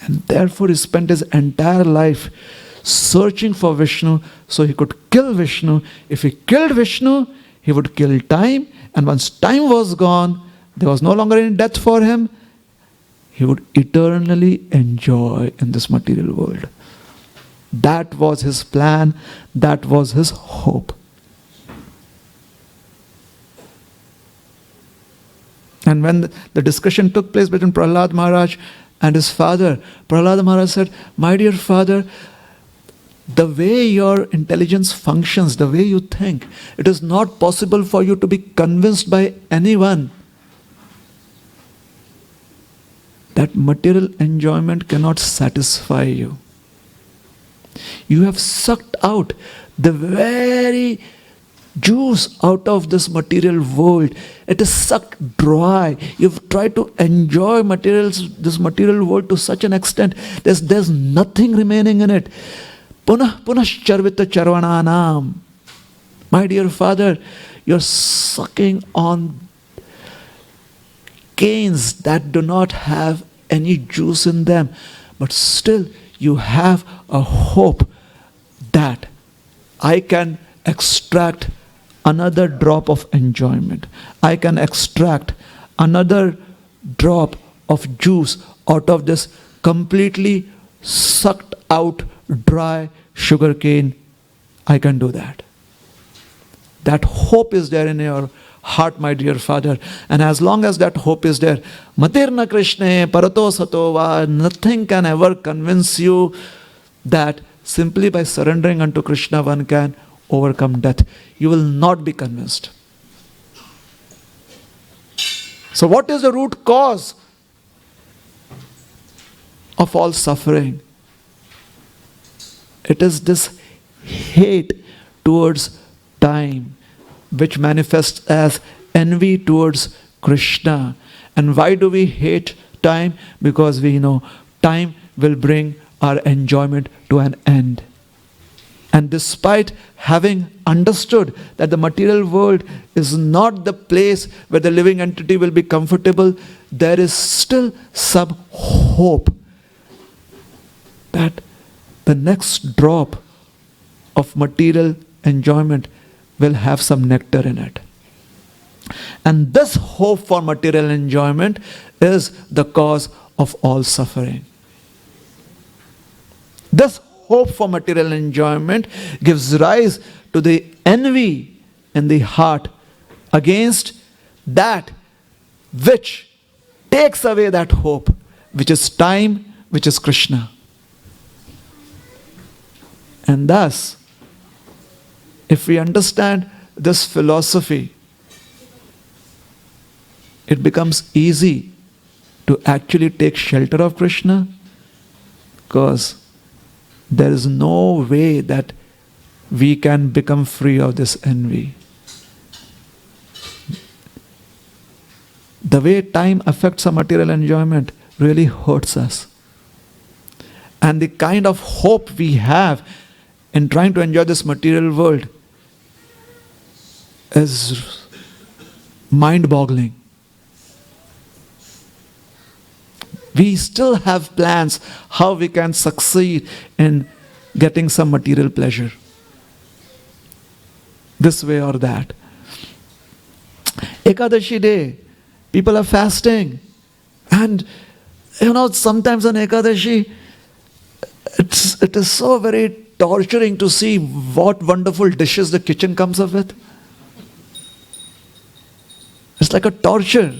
And therefore he spent his entire life searching for Vishnu so he could kill Vishnu. If he killed Vishnu, he would kill time. And once time was gone, there was no longer any death for him. He would eternally enjoy in this material world. That was his plan. That was his hope. And when the discussion took place between Prahlad Maharaj and his father, Prahlad Maharaj said, "My dear father, the way your intelligence functions, the way you think, it is not possible for you to be convinced by anyone that material enjoyment cannot satisfy you. You have sucked out the very juice out of this material world. It is sucked dry. You've tried to enjoy this material world to such an extent. There's nothing remaining in it. Punah charvita charvananam. My dear father, you're sucking on canes that do not have any juice in them, but still you have a hope that I can extract another drop of enjoyment. I can extract another drop of juice out of this completely sucked out dry sugar cane. I can do that. That hope is there in your heart, my dear father. And as long as that hope is there, Matirna Krishna Parato Satova, nothing can ever convince you that simply by surrendering unto Krishna one can overcome death. You will not be convinced. So what is the root cause of all suffering? It is this hate towards time, which manifests as envy towards Krishna. And why do we hate time? Because we know time will bring our enjoyment to an end. And despite having understood that the material world is not the place where the living entity will be comfortable, there is still some hope that the next drop of material enjoyment will have some nectar in it. And this hope for material enjoyment is the cause of all suffering. This hope for material enjoyment gives rise to the envy in the heart against that which takes away that hope, which is time, which is Krishna. And thus, if we understand this philosophy, it becomes easy to actually take shelter of Krishna, because there is no way that we can become free of this envy. The way time affects our material enjoyment really hurts us. And the kind of hope we have in trying to enjoy this material world is mind-boggling. We still have plans how we can succeed in getting some material pleasure, this way or that. Ekadashi day, people are fasting, and sometimes on Ekadashi, it is so very torturing to see what wonderful dishes the kitchen comes up with. It's like a torture.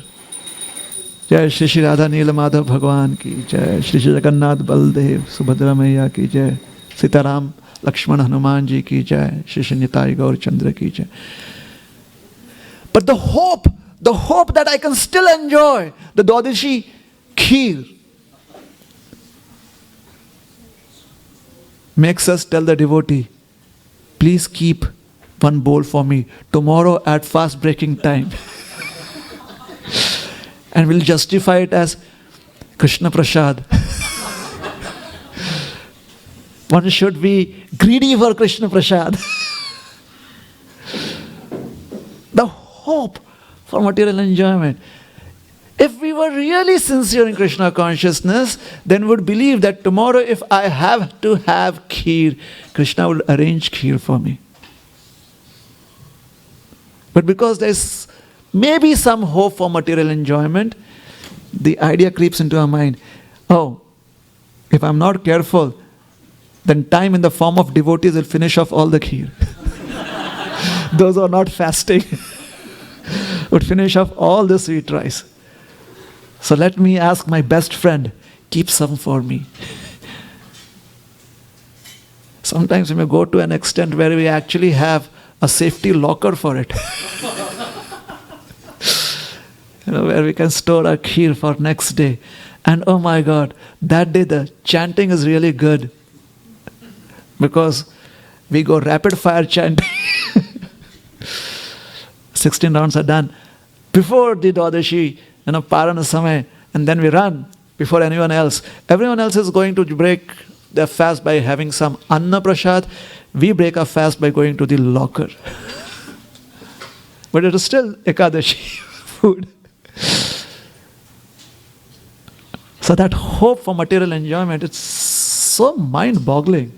Jai Shri Shri Radha Neela Madhav Bhagwan ki Jai, Shri Shri Jagannath Baldev Subhadra Maiya ki Jai, Sitaram Lakshman Hanuman ji ki Jai, Shri Shri Nitai Gaur Chandra ki Jai. But the hope that I can still enjoy the Dwadashi Kheer makes us tell the devotee, please keep one bowl for me tomorrow at fast breaking time. And we'll justify it as Krishna Prasad. One should be greedy for Krishna Prasad. The hope for material enjoyment. If we were really sincere in Krishna consciousness, then we would believe that tomorrow if I have to have kheer, Krishna will arrange kheer for me. But because there's maybe some hope for material enjoyment, the idea creeps into our mind, oh, if I'm not careful, then time in the form of devotees will finish off all the kheer. Those who are not fasting would finish off all the sweet rice. So let me ask my best friend, keep some for me. Sometimes we may go to an extent where we actually have a safety locker for it. Where we can store our kheer for next day. And oh my God, that day the chanting is really good. Because we go rapid fire chanting. 16 rounds are done. Before the Dwadashi, Parana Samay, and then we run before anyone else. Everyone else is going to break their fast by having some Anna Prasad. We break our fast by going to the locker. But it is still Ekadashi food. So that hope for material enjoyment, it's so mind-boggling.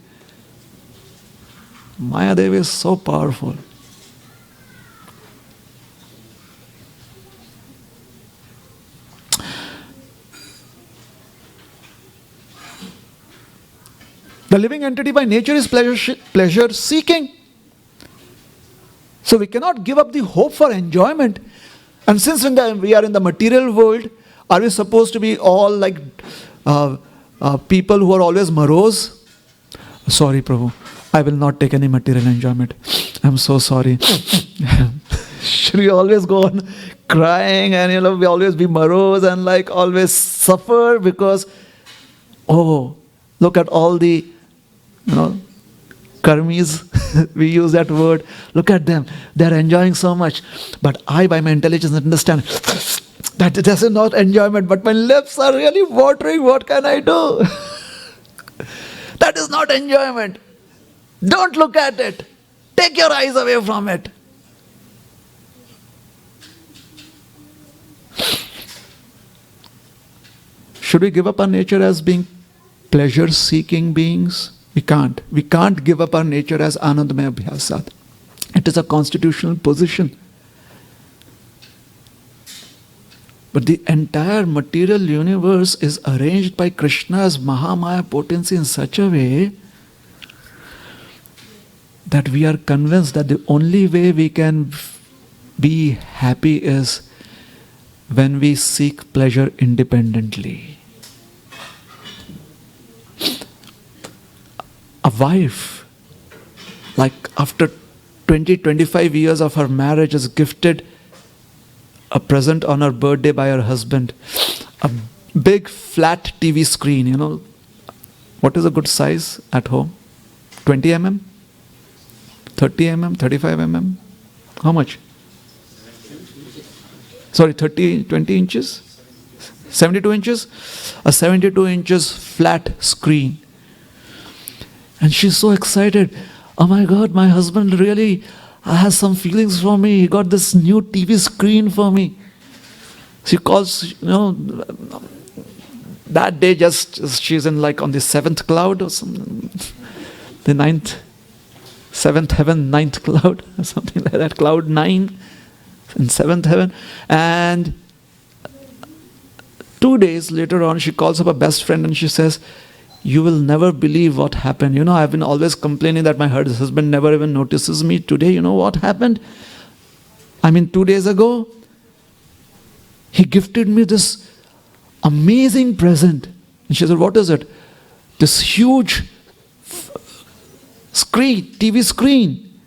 Maya Devi is so powerful. The living entity by nature is pleasure seeking. So we cannot give up the hope for enjoyment. And since we are in the material world, are we supposed to be all like people who are always morose? Sorry, Prabhu, I will not take any material enjoyment. I'm so sorry. Should we always go on crying and we always be morose and like always suffer because, oh, look at all the karmis, we use that word. Look at them. They're enjoying so much. But I, by my intelligence, understand that this is not enjoyment, but my lips are really watering. What can I do? That is not enjoyment. Don't look at it. Take your eyes away from it. Should we give up our nature as being pleasure-seeking beings? We can't. We can't give up our nature as Anandamaya Abhyasat. It is a constitutional position. But the entire material universe is arranged by Krishna's Mahamaya potency in such a way that we are convinced that the only way we can be happy is when we seek pleasure independently. A wife like after 20-25 years of her marriage, is gifted a present on her birthday by her husband. A big flat TV screen, What is a good size at home? 20 mm? 30 mm? 35 mm? How much? Sorry, 20 inches? 72 inches? A 72 inches flat screen. And she's so excited. Oh my God, my husband really has some feelings for me. He got this new TV screen for me. She calls, that day she's in like on the 7th cloud or something. The 7th heaven, 9th cloud, or something like that. Cloud 9 in 7th heaven. And 2 days later on, she calls up her best friend and she says, you will never believe what happened. I've been always complaining that my husband never even notices me. Today, you know what happened? 2 days ago, he gifted me this amazing present. And she said, what is it? This huge screen, TV screen.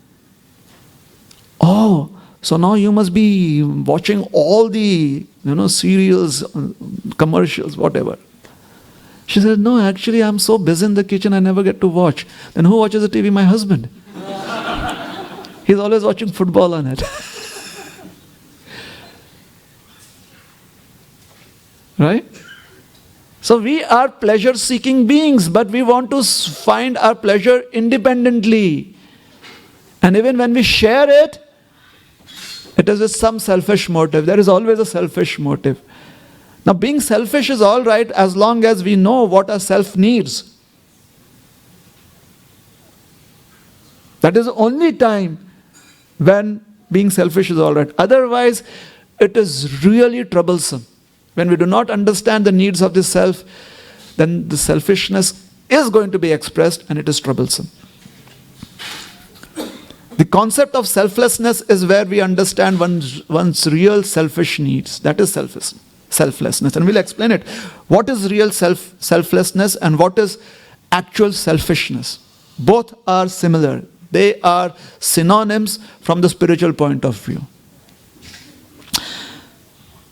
Oh, so now you must be watching all the, serials, commercials, whatever. She said, no, actually I'm so busy in the kitchen I never get to watch. Then who watches the TV? My husband. He's always watching football on it. Right? So we are pleasure-seeking beings, but we want to find our pleasure independently. And even when we share it, it is with some selfish motive. There is always a selfish motive. Now, being selfish is all right as long as we know what our self needs. That is the only time when being selfish is all right. Otherwise, it is really troublesome. When we do not understand the needs of the self, then the selfishness is going to be expressed and it is troublesome. The concept of selflessness is where we understand one's real selfish needs. That is selflessness. And we'll explain it. What is real selflessness and what is actual selfishness? Both are similar. They are synonyms from the spiritual point of view.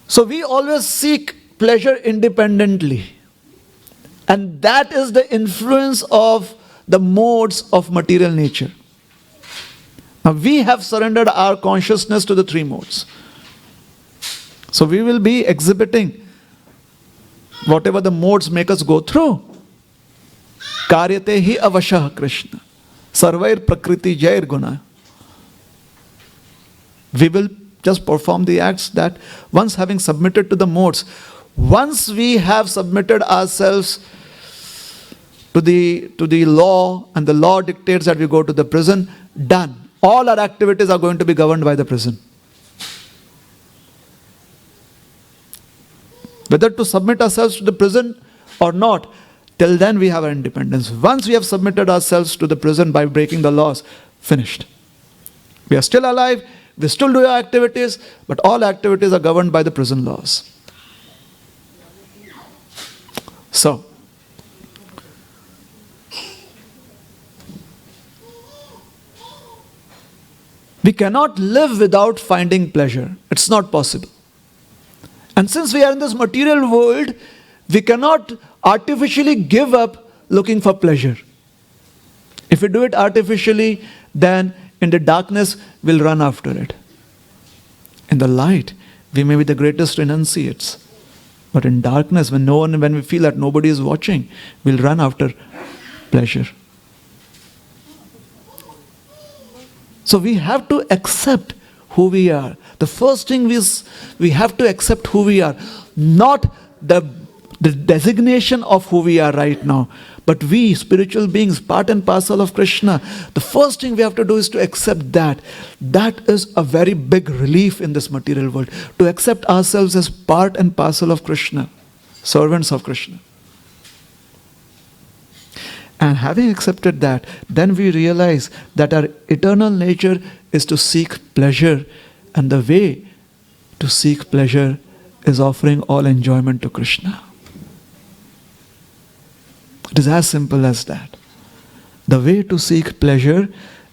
So we always seek pleasure independently. And that is the influence of the modes of material nature. Now we have surrendered our consciousness to the 3 modes. So we will be exhibiting whatever the modes make us go through. Karyate hi avashah Krishna. Sarvair prakriti jair guna. We will just perform the acts that once having submitted to the modes, once we have submitted ourselves to the law and the law dictates that we go to the prison, done. All our activities are going to be governed by the prison. Whether to submit ourselves to the prison or not, till then we have our independence. Once we have submitted ourselves to the prison by breaking the laws, finished. We are still alive, we still do our activities, but all activities are governed by the prison laws. So, we cannot live without finding pleasure. It's not possible. And since we are in this material world, we cannot artificially give up looking for pleasure. If we do it artificially, then in the darkness, we'll run after it. In the light, we may be the greatest renunciates. But in darkness, when we feel that nobody is watching, we'll run after pleasure. So we have to accept who we are. The first thing is we have to accept who we are. Not the designation of who we are right now. But we, spiritual beings, part and parcel of Krishna, the first thing we have to do is to accept that. That is a very big relief in this material world. To accept ourselves as part and parcel of Krishna. Servants of Krishna. And having accepted that, then we realize that our eternal nature is to seek pleasure. And the way to seek pleasure is offering all enjoyment to Krishna. It is as simple as that. The way to seek pleasure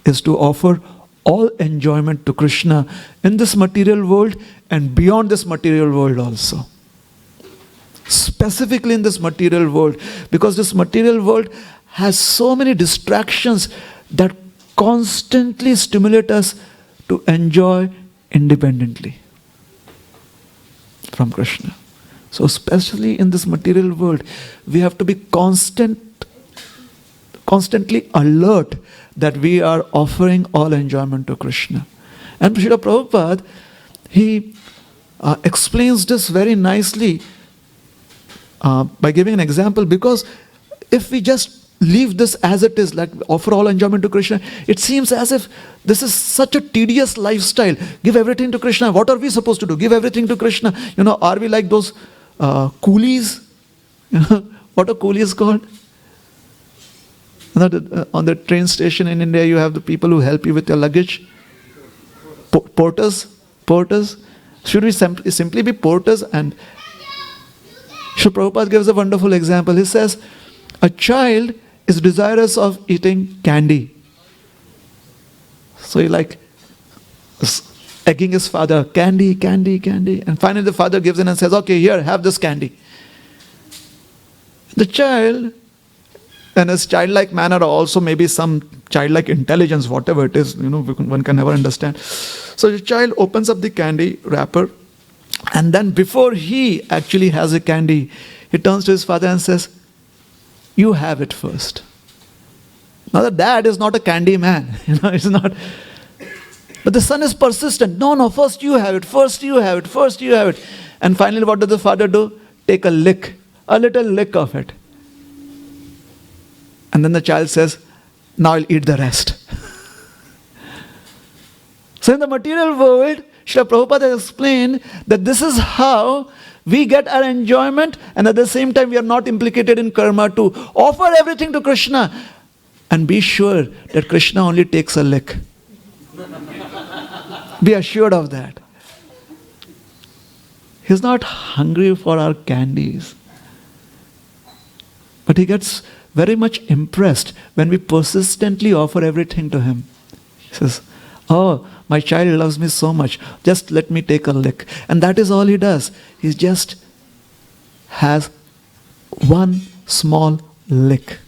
is to offer all enjoyment to Krishna in this material world and beyond this material world also. Specifically in this material world, because this material world has so many distractions that constantly stimulate us to enjoy independently from Krishna. So especially in this material world, we have to be constantly alert that we are offering all enjoyment to Krishna. And Srila Prabhupada, he explains this very nicely by giving an example, because if we just leave this as it is, like offer all enjoyment to Krishna, it seems as if this is such a tedious lifestyle. Give everything to Krishna. What are we supposed to do? Give everything to Krishna. Are we like those coolies? What are coolies called? On the train station in India, you have the people who help you with your luggage. Porters. Should we simply be porters? And Srila Prabhupada gives a wonderful example. He says, a child is desirous of eating candy. So he egging his father, candy. And finally the father gives in and says, okay, here, have this candy. The child, and his childlike manner, or also maybe some childlike intelligence, whatever it is, one can never understand. So the child opens up the candy wrapper, and then before he actually has a candy, he turns to his father and says, you have it first. Now the dad is not a candy man, it's not. But the son is persistent. No, first you have it. And finally what does the father do? Take a little lick of it. And then the child says, now I'll eat the rest. So in the material world, Srila Prabhupada has explained that this is how we get our enjoyment, and at the same time we are not implicated in karma, to offer everything to Krishna and be sure that Krishna only takes a lick. Be assured of that. He's not hungry for our candies. But he gets very much impressed when we persistently offer everything to him. He says, oh, my child loves me so much, just let me take a lick. And that is all he does. He just has one small lick.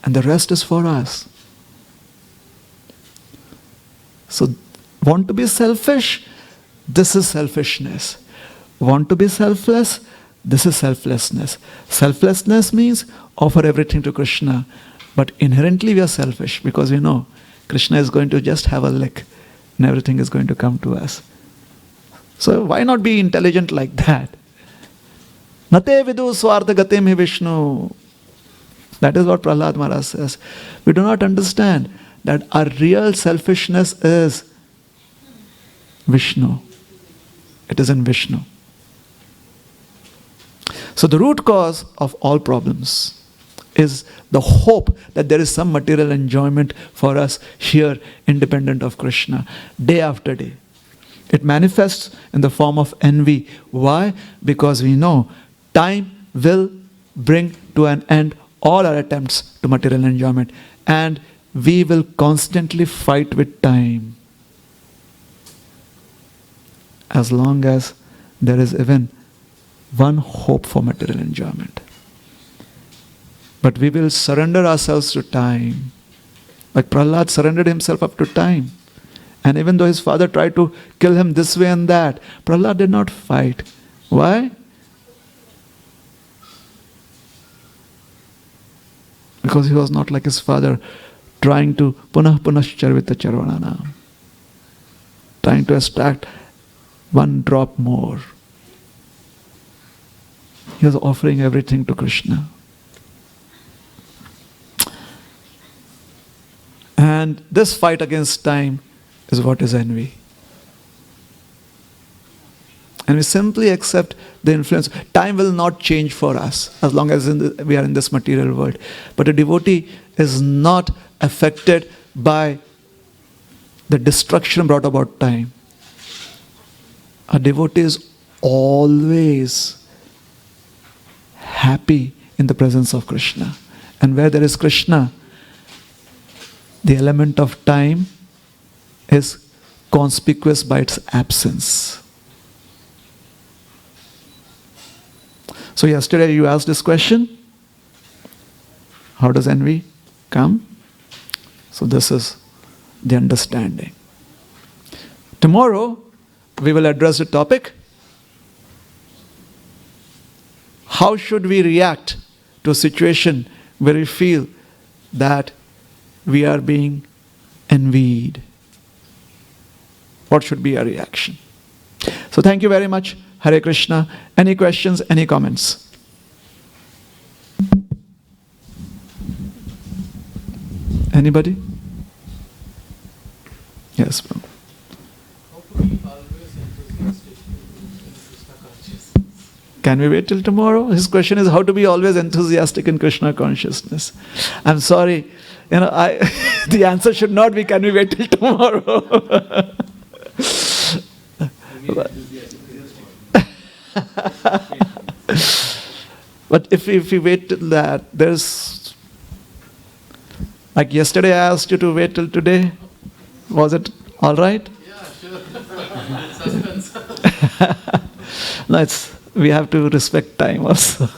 And the rest is for us. So, want to be selfish? This is selfishness. Want to be selfless? This is selflessness. Selflessness means offer everything to Krishna. But inherently we are selfish, because we know Krishna is going to just have a lick and everything is going to come to us. So why not be intelligent like that? Nate vidu swartha gatim hi Vishnu. That is what Prahlad Maharaj says. We do not understand that our real selfishness is Vishnu. It is in Vishnu. So the root cause of all problems is the hope that there is some material enjoyment for us here, independent of Krishna, day after day. It manifests in the form of envy. Why? Because we know time will bring to an end all our attempts to material enjoyment, and we will constantly fight with time. As long as there is even one hope for material enjoyment. But we will surrender ourselves to time. Like Prahlad surrendered himself up to time. And even though his father tried to kill him this way and that, Prahlad did not fight. Why? Because he was not like his father, trying to punascharvita charvananam, trying to extract one drop more. He was offering everything to Krishna. And this fight against time is what is envy. And we simply accept the influence. Time will not change for us as long as we are in this material world. But a devotee is not affected by the destruction brought about time. A devotee is always happy in the presence of Krishna. And where there is Krishna, the element of time is conspicuous by its absence. So yesterday you asked this question, how does envy come? So this is the understanding. Tomorrow we will address the topic, how should we react to a situation where we feel that we are being envied? What should be our reaction? So thank you very much. Hare Krishna. Any questions, any comments? Anybody? Yes, Prabhu. How to be always enthusiastic in Krishna consciousness? Can we wait till tomorrow? His question is how to be always enthusiastic in Krishna consciousness. I'm sorry, the answer should not be can we wait till tomorrow. But if we wait till that, there's, like yesterday I asked you to wait till today. Was it all right? Yeah, sure. Suspense. No, we have to respect time also.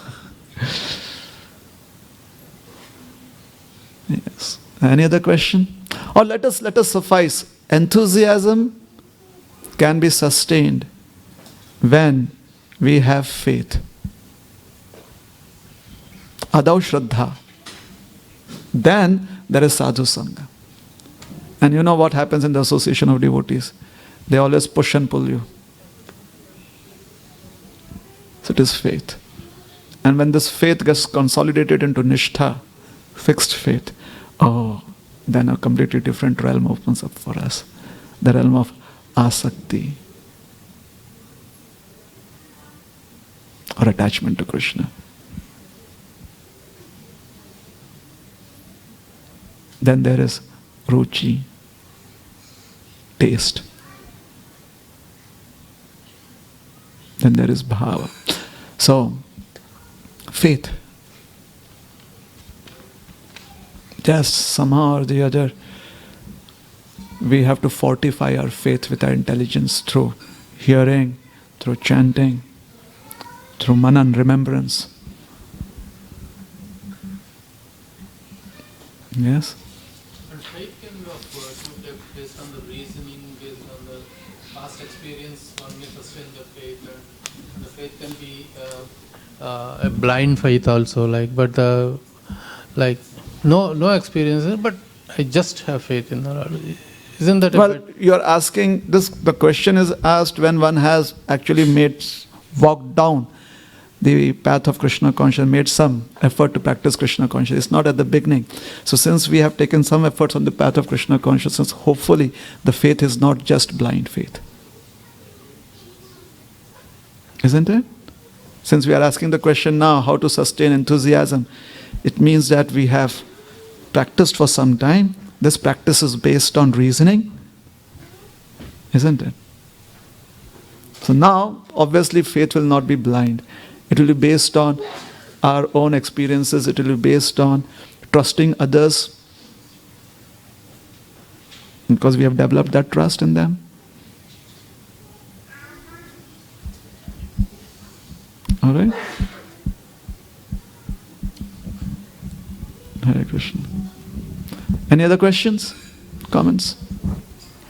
Yes. Any other question? Or let us suffice. Enthusiasm can be sustained when we have faith. Adau Shraddha. Then there is sadhu sangha. And you know what happens in the association of devotees? They always push and pull you. So it is faith. And when this faith gets consolidated into nishtha, fixed faith, then a completely different realm opens up for us. The realm of asakti, or attachment to Krishna. Then there is ruchi, taste. Then there is bhava. So, faith. Just somehow or the other, we have to fortify our faith with our intelligence through hearing, through chanting, through manan, remembrance. Yes? And faith can be of course based on the reasoning, based on the past experience, one may sustain the faith, and the faith can be a blind faith also, no experience, but I just have faith in the Lord. Isn't that Well, you're asking this, the question is asked when one has actually walked down the path of Krishna consciousness, made some effort to practice Krishna consciousness. It's not at the beginning. So since we have taken some efforts on the path of Krishna consciousness, hopefully the faith is not just blind faith. Isn't it? Since we are asking the question now, how to sustain enthusiasm, it means that we have practiced for some time. This practice is based on reasoning, isn't it? So now, obviously, faith will not be blind. It will be based on our own experiences. It will be based on trusting others, because we have developed that trust in them. All right? Hare Krishna. Any other questions? Comments?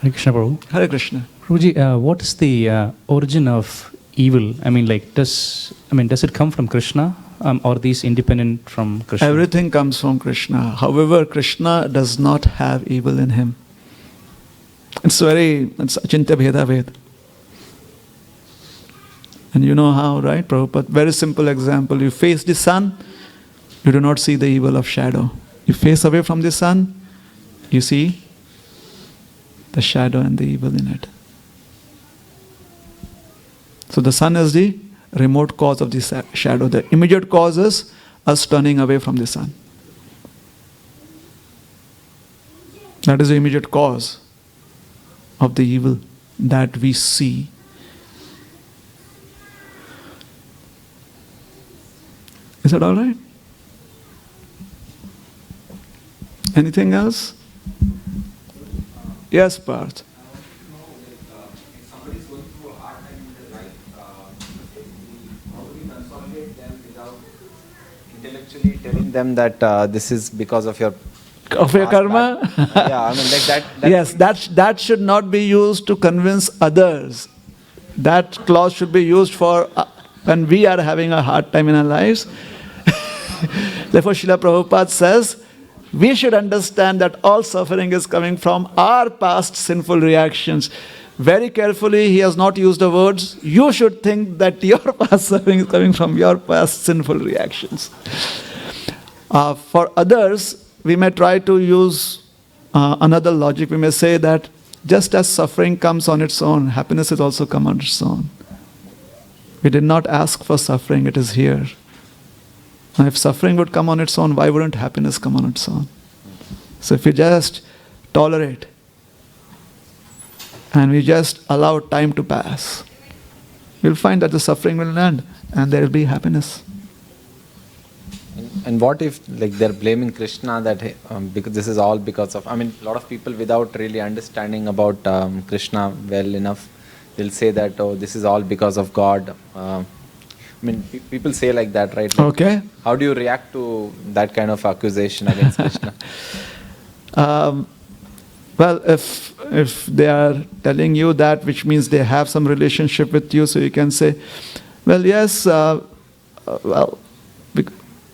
Hare Krishna, Prabhu. Hare Krishna. Prabhuji, what is the origin of evil? I mean, does it come from Krishna, or these independent from Krishna? Everything comes from Krishna. However, Krishna does not have evil in him. It's achintya bheda ved. And you know how, right, Prabhupada? Very simple example. You face the sun, you do not see the evil of shadow. You face away from the sun, you see the shadow and the evil in it. So the sun is the remote cause of the shadow. The immediate cause is us turning away from the sun. That is the immediate cause of the evil that we see. Is that all right? Anything else? Yes, Parth. If somebody is going through a hard time in their life, how do we consolidate them without intellectually telling them that this is because of your Of your past karma? bad- yeah, I mean like that. Yes, that should not be used to convince others. That clause should be used for when we are having a hard time in our lives. Therefore, Srila Prabhupada says, we should understand that all suffering is coming from our past sinful reactions. Very carefully, he has not used the words, you should think that your past suffering is coming from your past sinful reactions. For others, we may try to use another logic. We may say that just as suffering comes on its own, happiness is also come on its own. We did not ask for suffering, it is here. Now, if suffering would come on its own, why wouldn't happiness come on its own? So if we just tolerate and we just allow time to pass, we'll find that the suffering will end and there will be happiness. And what if like they're blaming Krishna that because this is all because of, I mean, a lot of people without really understanding about Krishna well enough, they'll say that, oh, this is all because of God. I mean, people say like that, right? Like, Okay. how do you react to that kind of accusation against Krishna? Well, if they are telling you that, which means they have some relationship with you, so you can say, well, yes,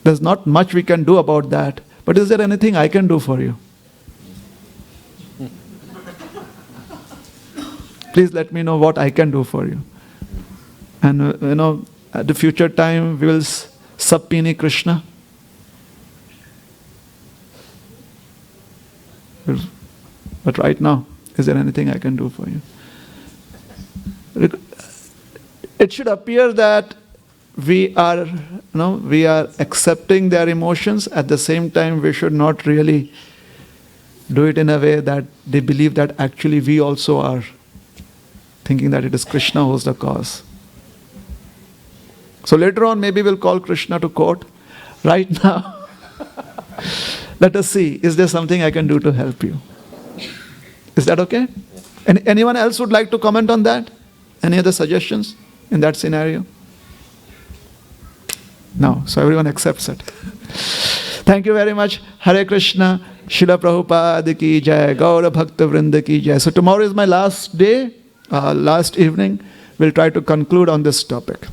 there's not much we can do about that, but is there anything I can do for you? Please let me know what I can do for you. And, at the future time, we will subpoena Krishna. But right now, is there anything I can do for you? It should appear that we are accepting their emotions. At the same time, we should not really do it in a way that they believe that actually we also are thinking that it is Krishna who is the cause. So later on, maybe we'll call Krishna to court. Right now, let us see, is there something I can do to help you? Is that okay? Anyone else would like to comment on that? Any other suggestions in that scenario? No, so everyone accepts it. Thank you very much. Hare Krishna, Srila Prabhupada ki jai, Gaura Bhakta Vrinda ki jai. So tomorrow is my last day, last evening. We'll try to conclude on this topic.